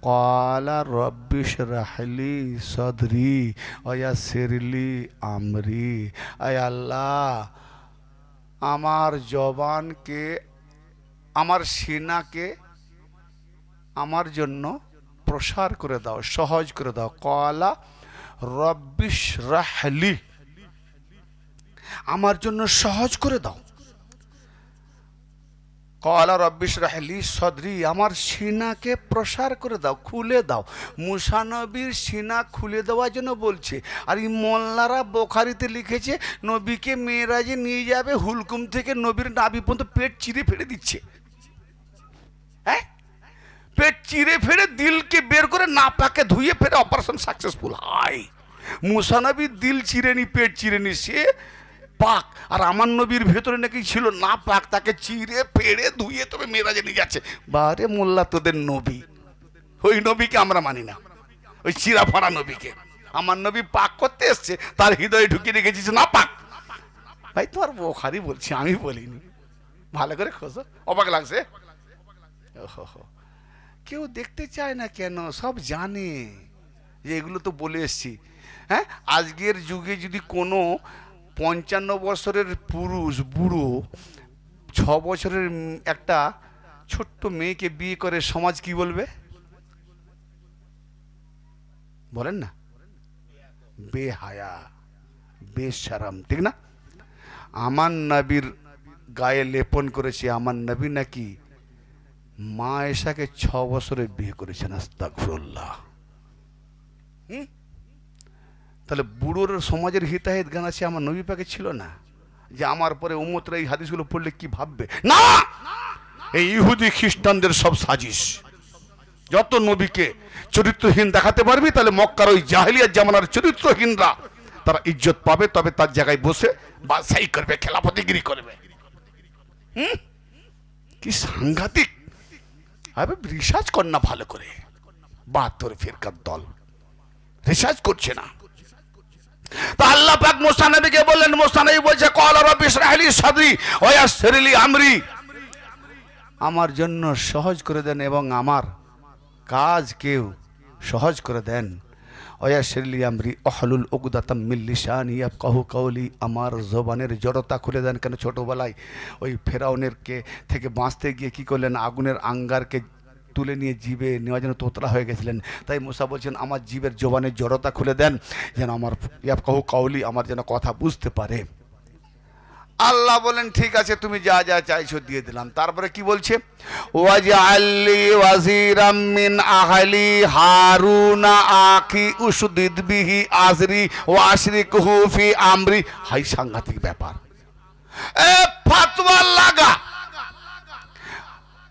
ক্বালা রব্বি ইশরাহ লি সাদরি ওয়া ইয়াসসির লি আমরি। আয় আল্লাহ, আমার জবানকে, আমার সিনাকে আমার জন্য প্রসার করে দাও, সহজ করে দাও। ক্বালা রব্বি ইশরাহ লি, আমার জন্য সহজ করে দাও। ক্বালা রব্বি ইশরাহ লি সাদরি, আমার সিনাকে প্রসার করে দাও, খুলে দাও। মুসা নবীর সিনা খুলে দেওয়ার জন্য বলছে। আর এই মোল্লারা বুখারীতে লিখেছে নবীকে মেরাজে নিয়ে যাবে, হুলকুম থেকে নবীর নাভি পর্যন্ত পেট চিরে ফেলে দিচ্ছে। হ্যাঁ, পেট চিরে ফেলে দিলকে বের করে নাপাকে ধুয়ে ফেলে অপারেশন সাকসেসফুল। হাই, মুসা নবীর দিল চিরেনি, পেট চিরেনি, সে পাক। আর আমার নবীর ভেতরে নাকি ছিল না পাক, তাকে চিরে ফেড়ে ধুয়ে তবে মেরাজে নিয়ে যাচ্ছে। বারে মোল্লা, তোদের নবী, ওই নবীকে আমরা মানি না, ওই চিরা ফাড়া নবীকে। আমার নবী পাক করতে এসছে, তার হৃদয়ে ঢুকিয়ে রেখেছিস না পাক। ভাই তোমার বুখারী বলছি, আমি বলিনি, ভালো করে খোঁজো। অবাক লাগছে? ওহো, কেউ দেখতে চায় না কেন? সব জানে যে এগুলো তো বলে এসছি। হ্যাঁ, আজকের যুগে যদি কোনো 55 বছরের পুরুষ বুড়ো 6 বছরের একটা ছোট্ট মেয়েকে বিয়ে করে, সমাজ কি বলবে? বলেন না, বেহায়া, বেশরম, ঠিক না? আমার নবীর গায়ে লেপন করেছে, আমার নবী নাকি মা আয়েশাকে 6 বছরে বিয়ে করেছেন। আস্তাগফিরুল্লাহ। তাহলে বুড়োর সমাজের হিতাহিত জ্ঞান আছে, আমার নবী পাকে ছিল না? যে আমার পরে উম্মতরা এই হাদিসগুলো পড়লে কি ভাববে? না, এই ইহুদি খ্রিস্টানদের সব সাজিশ। যত নবীকে চরিত্রহীন দেখাতে পারবি, তাহলে মক্কার ওই জাহেলিয়াত জামানার চরিত্রহীনরা তারা ইজ্জত পাবে, তবে তার জায়গায় বসে বাদশাহী করবে, খেলাফতিগিরি করবে। কি সাংঘাতিক! আরে রিসার্চ কর না ভালো করে। 72 ফিরকার দল রিসার্চ করছে না। তা আল্লাহ পাক মুসা নবীকে বললেন, মুসা নবী বলছে ক্বালা রব্বি ইশরাহ লি সাদরি ওয়া ইয়াসসির লি আমরি, আমার জন্য সহজ করে দেন এবং আমার কাজকেও সহজ করে দেন। ওয়া ইয়াসসির লি আমরি ওয়াহলুল উকদাতাম মিন লিসানি ইয়াফকাহু কাওলি, আমার জবানের জড়তা খুলে দেন। কেন ছোটবেলায় ওই ফেরাউনের থেকে বাঁচতে গিয়ে কি করলেন? আগুনের আঙ্গারকে তুলে নিয়ে জিভে নেওয়ার জন্য তোতলা হয়ে গেছিলেন। তাই মুসা বলছেন আমার জিভের জবানের জড়তা খুলে দেন, যেন আমার ইয়াফকাহু কাওলি, আমার যেন কথা বুঝতে পারে। আল্লাহ বলেন ঠিক আছে, তুমি যা যা চাইছো দিয়ে দিলাম। তারপরে কি বলছে? ওয়াজআল লি ওয়াজিরাম মিন আহলি হারুনা আখি উশদিদ বিহি আজরি ওয়া আশরিকহু ফি আমরি। হাই, সাংঘাতিক ব্যাপার। এ ফতোয়া লাগা।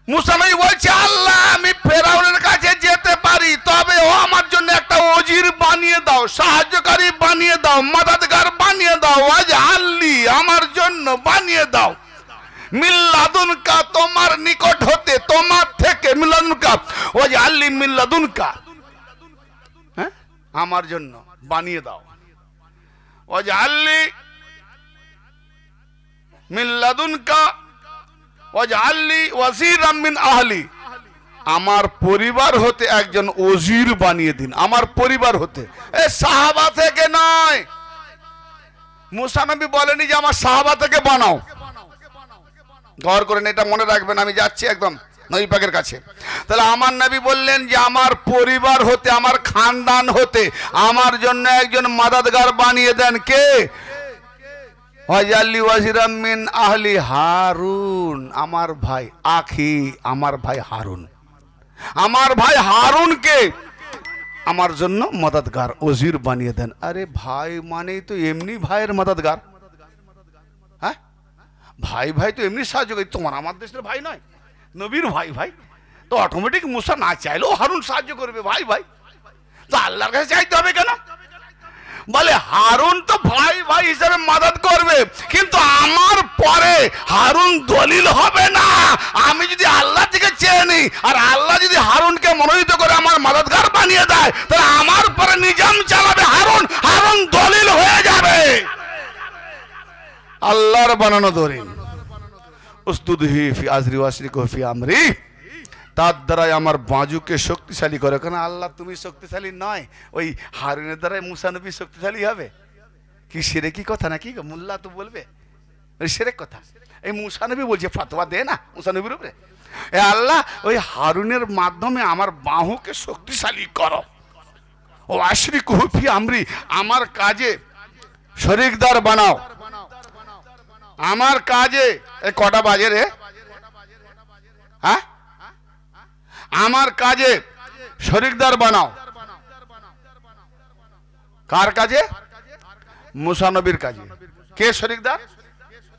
মুসা নবী বলছে আল্লাহ, আমি ফেরাউনের কাছে যেতে পারি, তবে ও আমার জন্য একটা ওজির বানিয়ে দাও, সাহায্যকারী বানিয়ে দাও, মাদাদগার বানিয়ে দাও, আজ আল্লি আমার জন্য বানিয়ে দাও। মিল্লাদুনকা তোমার নিকট হতে, তোমার থেকে, মিল্লাদুনকা ওয়াজ আল্লি মিল্লাদুনকা, হ্যাঁ আমার জন্য বানিয়ে দাও। ওয়াজ আল্লি মিল্লাদুনকা ওয়াজ আল্লি ওয়াজিরাম মিন আহলি, আমার পরিবার হতে একজন ওজির বানিয়ে দিন, আমার পরিবার হতে। এ সাহাবা থেকে নয়, মুসা নবী বলেনি যে আমার সাহাবা থেকে বানাও। গৌর করেন, এটা মনে রাখবেন। আমি যাচ্ছি একদম নবী পাকের কাছে। তাহলে আমার নবী বললেন যে আমার পরিবার হতে, আমার খানদান হতে আমার জন্য একজন মাদাদগার বানিয়ে দেন। কে? ওয়াজাল্লি ওয়াজিরাম মিন আহলি হারুন, আমার ভাই, আখি আমার ভাই হারুন, আমার ভাই হারুনকে আমার জন্য মদদগার ওজির বানিয়ে দেন। আরে ভাই মানেই তো এমনি ভাইয়ের মদদগার, হ্যাঁ ভাই ভাই তো এমনি সাহায্য করি। তোমার আমার দেশের ভাই নয়, নবীর ভাই ভাই, তো অটোমেটিক মুসা না চাইলেও হারুন সাহায্য করবে ভাই ভাই। তো আল্লাহর কাছে চাইতে হবে কেন? বলে হারুন তো ভাই ভাই হিসাবে মদদ করবে, কিন্তু আমার পরে হারুন দলিল হবে না। আমি যদি আল্লাহ থেকে চেয়ে নিই আর আল্লাহ যদি হারুনকে মনোনীত করে আমার মদদগার বানিয়ে দেয়, তাহলে আমার পরে নিজাম চালাবে হারুন, হারুন দলিল হয়ে যাবে। আল্লাহর বানানো দলিল। উস্তুদহি ফি আজরি ওয়াশরিকু ফি আমরি, তার দ্বারাই আমার বাজুকে শক্তিশালী করে। কেন আল্লাহ তুমি শক্তিশালী নয়, ওই হারুনের দ্বারাই মুসা নবী শক্তিশালী হবে? কি শিরকি কথা নাকি? মোল্লা তো বলবে শিরক কথা। এই মুসা নবী বলছে, ফতোয়া দে না মুসা নবীর উপরে। এ আল্লাহ ওই হারুনের মাধ্যমে আমার বাহুকে শক্তিশালী করো। ও আশরিকু ফি আমরি, আমার কাজে শরিকদার বানাও, আমার কাজে। এ কটা বাজে রে? হ্যাঁ, আমার কাজে শরিকদার বানাও। কার কাজে? মুসা নবীর কাজে। কে শরিকদার?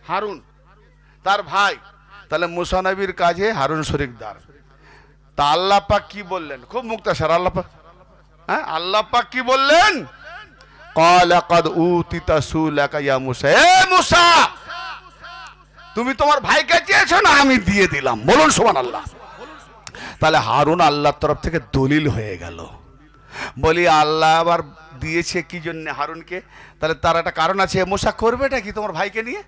হারুন, তার ভাই। তাহলে মুসা নবীর কাজে হারুন শরিকদার। তা আল্লাহ পাক কি বললেন? খুব মুক্তাসার আল্লাহ পাক, হ্যাঁ আল্লাহ পাক কি বললেন? ক্বালা ক্বাদ উতিতা সুলাকা ইয়া মুসা, এ মুসা তুমি তোমার ভাইকে চেয়েছো না, আমি দিয়ে দিলাম। বলুন সুবহানাল্লাহ। তাহলে হারুন আল্লাহর তরফ থেকে দলিল হয়ে গেল। বলি আল্লাহ আবার দিয়েছে কি জন্য হারুনকে? তাহলে তার একটা কারণ আছে। মুসা করবেটা কি তোমার ভাইকে নিয়ে?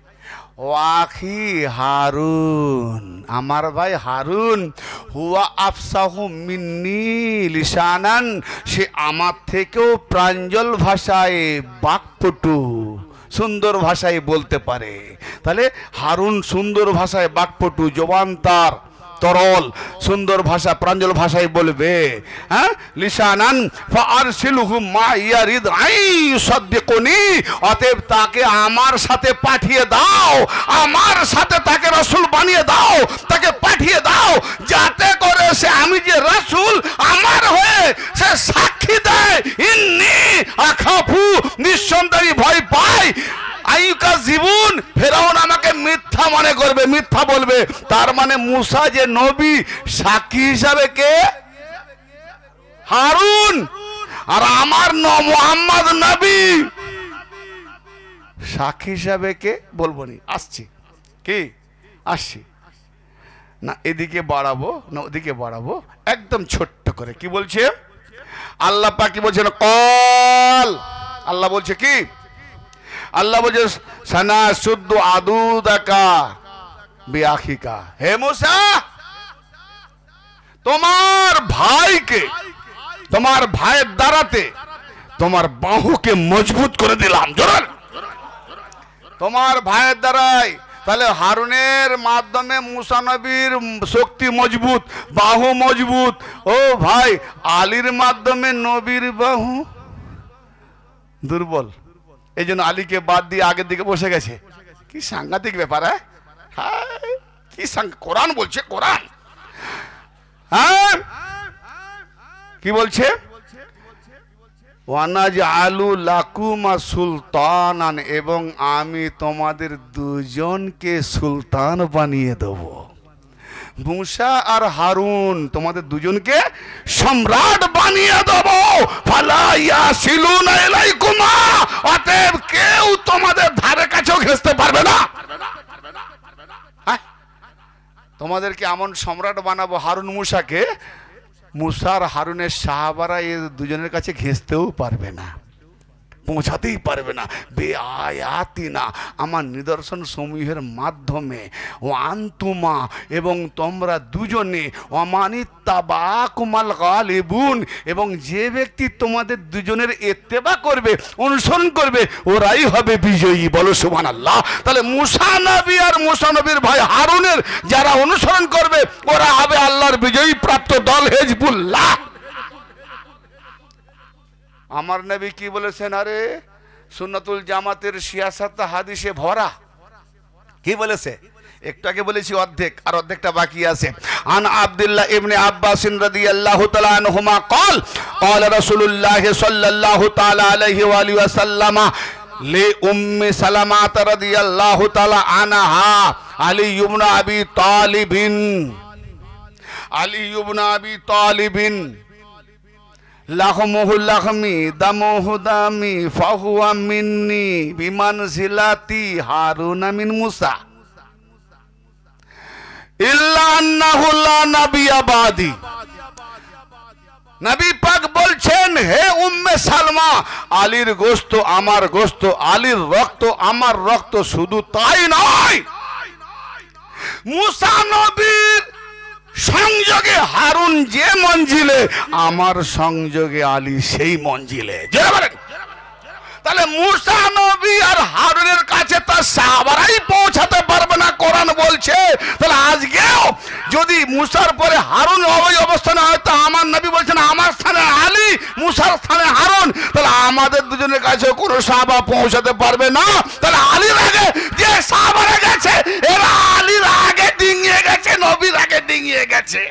ও আখি হারুন, আমার ভাই হারুন, হুয়া আফসাহু মিন্নি লিসানান, সে আমার থেকেও প্রাঞ্জল ভাষায় বাকপটু, সুন্দর ভাষায় বলতে পারে। তাহলে হারুন সুন্দর ভাষায় বাকপটু, জবান তার তরল, সুন্দর ভাষা, প্রাঞ্জল ভাষায় বলবে। হ্যাঁ, লিসানান ফাআরসিলহু মা ইয়ারিদ আই ইউসাদদিকুনি, অতএব তাকে আমার সাথে পাঠিয়ে দাও, আমার সাথে তাকে রাসূল বানিয়ে দাও, তাকে পাঠিয়ে দাও, যাতে করে সে আমি যে রাসূল আমার হয়ে সে সাক্ষী দেয়। ইন্নী আখাফু, নিঃসন্দেহে ভয় পাই, আইকা জীবন ফেরাউন আমাকে মিথ্যা মনে করবে, মিথ্যা বলবে। তার মানে মুসা যে নবী, সাক্ষী হিসাবে কে? হারুন। আর আমার মুহাম্মদ নবী, সাক্ষী হিসাবে কে বলবো নি। আসছি কি? আসছি না, এদিকে বাড়াবো না ওদিকে বাড়াবো, একদম ছোট্ট করে। কি বলছে আল্লাহ পাক? কি বলছেন? কল, আল্লাহ বলছে কি? আল্লাহ বলছে সানা শুদ্ধ আদুদাকা বিআখিকা, হে মুসা তোমার ভাইকে, তোমার ভাইয়ের দ্বারাতে তোমার বাহুকে মজবুত করে দিলাম। জোরে তোমার ভাইয়ের দ্বারাই। তাহলে হারুনের মাধ্যমে মুসা নবীর শক্তি মজবুত, বাহু মজবুত। ও ভাই, আলীর মাধ্যমে নবীর বাহু দুর্বল। এই জন্য আলীকে বাদ দিয়ে আগের দিকে বসে গেছে। কি সাংঘাতিক ব্যাপার! হ্যাঁ, কি কোরআন বলছে, কোরআন। হ্যাঁ, কি বলছে? ওয়ানাজআলু লাকুমা সুলতানান, এবং আমি তোমাদের দুজনকে সুলতান বানিয়ে দেব। মুসা আর হারুন তোমাদের দুজনকে সম্রাট বানিয়ে দেব। ফালা ইয়াসিলুনা ইলাইকুমা, অতএব কেউ তোমাদের ধারে কাছেও ঘেঁষতে পারবে না। হ্যাঁ? তোমাদেরকে এমন সম্রাট বানাবো হারুন মুসাকে, মুসার হারুনের সাহাবারা এ দুজনের কাছে ঘেঁষতেও পারবে না, পৌঁছাতেই পারবে না। বেআয়াতিনা, আমার নিদর্শন সমূহের মাধ্যমে, ও আন্তুমা, এবং তোমরা দুজনে, অমানিত্তাবাকুমাল গালিবুন, এবং যে ব্যক্তি তোমাদের দুজনের ইত্তেবা করবে, অনুসরণ করবে, ওরাই হবে বিজয়ী। বলো সুবহানাল্লাহ। তাহলে মুসা নবী আর মুসা নবীর ভাই হারুনের যারা অনুসরণ করবে ওরা হবে আল্লাহর বিজয়ী প্রাপ্ত দল, হিজবুল্লাহ। আমার নবী কি বলেছেন? আরে সুন্নাতুল জামাতের সিয়াসাত হাদিসে ভরা। কি বলেছে? একটু আগে বলেছি অর্ধেক, আর অর্ধেকটা বাকি আছে। আন আব্দুল্লাহ ইবনে আব্বাস রাদিয়াল্লাহু তাআলা আনহুমা قال قال رسول الله صلى الله تعالى عليه واله وسلم لأم سلمة رضي الله تعالى عنها علي بن ابي طالب، علي بن ابي طالب লাহমুহু লাহমি দামুহু দামি ফাহুয়া মিন্নি বিমানজিলাতি হারুনা মিন মুসা ইল্লা আন্নাহু লা নাবিয়্যা বাদি। নবী পাক বলছেন, হে উম্মে সালমা, আলীর গোশত আমার গোশত, আলীর রক্ত আমার রক্ত। শুধু তাই নয়, মুসা নবীর সংযোগে হারুন যে মঞ্জিলে, আমার সংযোগে আলী সেই মঞ্জিলে। তাহলে মুসা নবী আর হারুনের কাছে তার সাহাবারাই পৌঁছাতে পারবে না, কোরআন বলছে। তাহলে আজকেও যদি মুসার পরে হারুন ওই অবস্থানে হয়, তো আমার নবী বলছেন আমার স্থানে আলী, মুসার স্থানে হারুন। তাহলে আমাদের দুজনের কাছে কোনো সাহাবা পৌঁছাতে পারবে না। তাহলে আলীর আগে যে সাহাবারা গেছে, এরা আলীর আগে ডিঙিয়ে গেছে, নবীর আগে ডিঙিয়ে গেছে।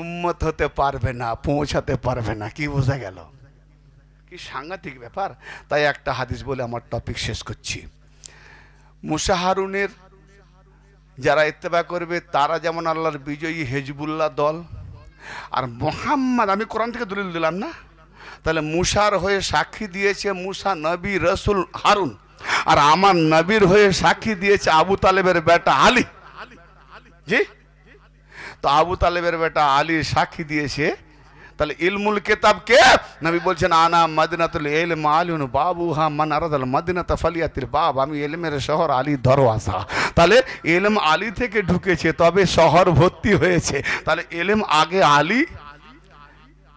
উম্মত হতে পারবে না, পৌঁছাতে পারবে না। কি বোঝা গেল? কি সাংঘাতিক ব্যাপার। তাই একটা হাদিস বলে আমার টপিক শেষ করছি। মুসা হারুনের যারা ইত্তেবা করবে তারা যেমন আল্লাহর বিজয়ী হিজবুল্লাহ দল, আর মুহাম্মদ, আমি কোরআন থেকে দলিল দিলাম না, তাহলে মুসার হয়ে সাক্ষী দিয়েছে মুসা নবী রসুল হারুন, আর আমার নবীর হয়ে সাক্ষী দিয়েছে আবু তালেবের বেটা আলী। জি, তো আবু তালেবের বেটা আলী সাক্ষী দিয়েছে। তাহলে ইলমুল কিতাব কে? নবী বলছেন আনা মদিনাতুল ইলম আলিউন বাবুহা মান আরাদাল মদিনাতা ফালিয়াতিল বাব, আমি ইলমের শহর, আলী দরওয়াজা। তাহলে ইলম আলী থেকে ঢুকেছে, তবে শহর ভর্তি হয়েছে। তাহলে ইলম আগে আলী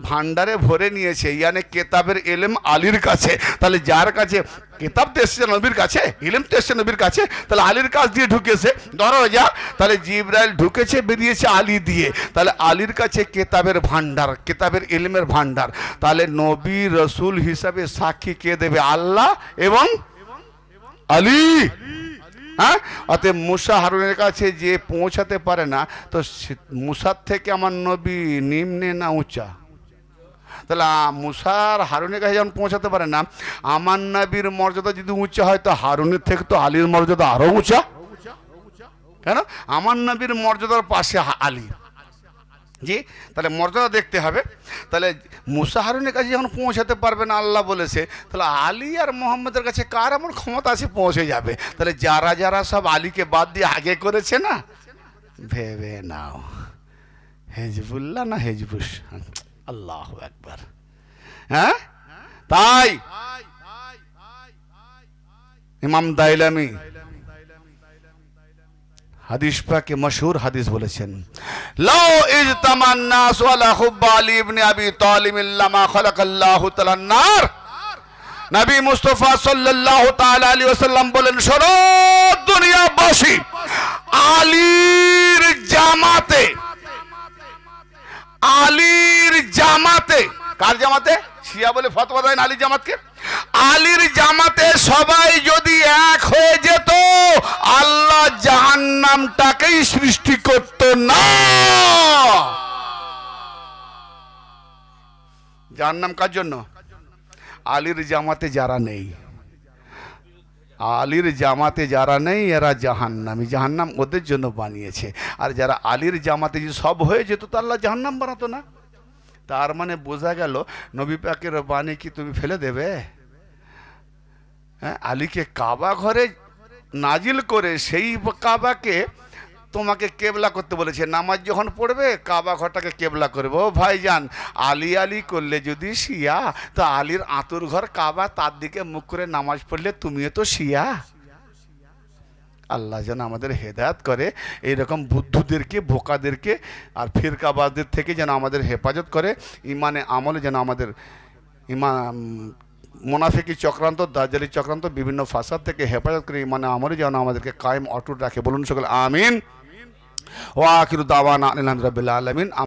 ভান্ডারে ভরে নিয়েছে, ইয়ানি কেতাবের ইলম আলীর কাছে। তাহলে যার কাছে কিতাব তো এসেছে নবীর কাছে, ইলম তো এসেছে নবীর কাছে, তাহলে আলীর কাছ দিয়ে ঢুকেছে দরজা। তাহলে জিবরাইল ঢুকেছে, বেরিয়েছে আলী দিয়ে। তাহলে আলীর কাছে কেতাবের ভান্ডার, কেতাবের ইলমের ভান্ডার। তাহলে নবী রসুল হিসাবে সাক্ষী কে দেবে? আল্লাহ এবং আলী। হ্যাঁ, অতএব মুসা হারুনের কাছে যে পৌঁছাতে পারে না, তো মুসার থেকে আমার নবী নিম্নে না উঁচা? তাহলে মুসার হারুনের কাছে যখন পৌঁছাতে পারে না, আমার নবীর মর্যাদা যদি উঁচা হয়, তো হারুনের থেকে তো আলীর মর্যাদা আরো উঁচা। কেন? আমার নবীর মর্যাদার পাশে আলী। জি, তাহলে মর্যাদা দেখতে হবে। তাহলে মুসা হারুনের কাছে যখন পৌঁছাতে পারবে না আল্লাহ বলেছে, তাহলে আলী আর মোহাম্মদের কাছে কার এমন ক্ষমতা আছে পৌঁছে যাবে? তাহলে যারা যারা সব আলীকে বাদ দিয়ে আগে করেছে না, ভেবে নাও হিজবুল্লাহ না হিজবুস। আল্লাহু আকবার। হ্যাঁ, তাই ইমাম দাইলামি হাদিস পাকে মশহুর হাদিস বলেছেন, লাউ ইজতামান নাস ওয়ালা হুব্বা আলী ইবনে আবি তালিব ইল্লামা খালাকাল্লাহু তাআলা নার। নবী মুস্তাফা সাল্লাল্লাহু তাআলা আলাইহি ওয়াসাল্লাম বলেন, শোনো দুনিয়াবাসী, আলীর জামাতে, আলীর জামাতে, কার জামাতে? শিয়া বলে ফতোয়া দেন আলীর জামাতকে। আলীর জামাতে সবাই যদি এক হয়ে যেত, আল্লাহ জাহান্নামটাকেই সৃষ্টি করত না। জাহান্নাম কার জন্য? আলীর জামাতে যারা নেই, আলীর জামাতে যারা নেই এরা জাহান্নামী, জাহান্নাম ওদের জন্য বানিয়েছে। আর যারা আলীর জামাতে যদি সব হয়ে যেত তো আল্লাহ জাহান্নাম বানাতো না। তার মানে বোঝা গেল নবী পাকের বাণী কি তুমি ফেলে দেবে? হ্যাঁ, আলীকে কাবা ঘরে নাজিল করে সেই কাবাকে তোমাকে কেবলা করতে বলেছে। নামাজ যখন পড়বে কাবা ঘরটাকে কেবলা করবে। ও ভাইজান, আলী আলী করলে যদি শিয়া, তো আলীর আঁতুর ঘর কাবা, তার দিকে মুখ করে নামাজ পড়লে তুমিও তো শিয়া। আল্লাহ যেন আমাদের হেদায়েত করে, এইরকম বুদ্ধুদেরকে, বোকাদেরকে আর ফিরকাবাজদের থেকে যেন আমাদের হেফাজত করে। ইমানে আমলে যেন আমাদের মুনাফিকি চক্রান্ত, দাজ্জালি চক্রান্ত, বিভিন্ন ফাসাদ থেকে হেফাজত করে ইমানে আমলে যেন আমাদেরকে কায়েম অটুট রাখে। বলুন সকলে আমিন। ওয়া আখিরু দাওয়ানা আলহামদুলিল্লাহি রাব্বিল আলামিন।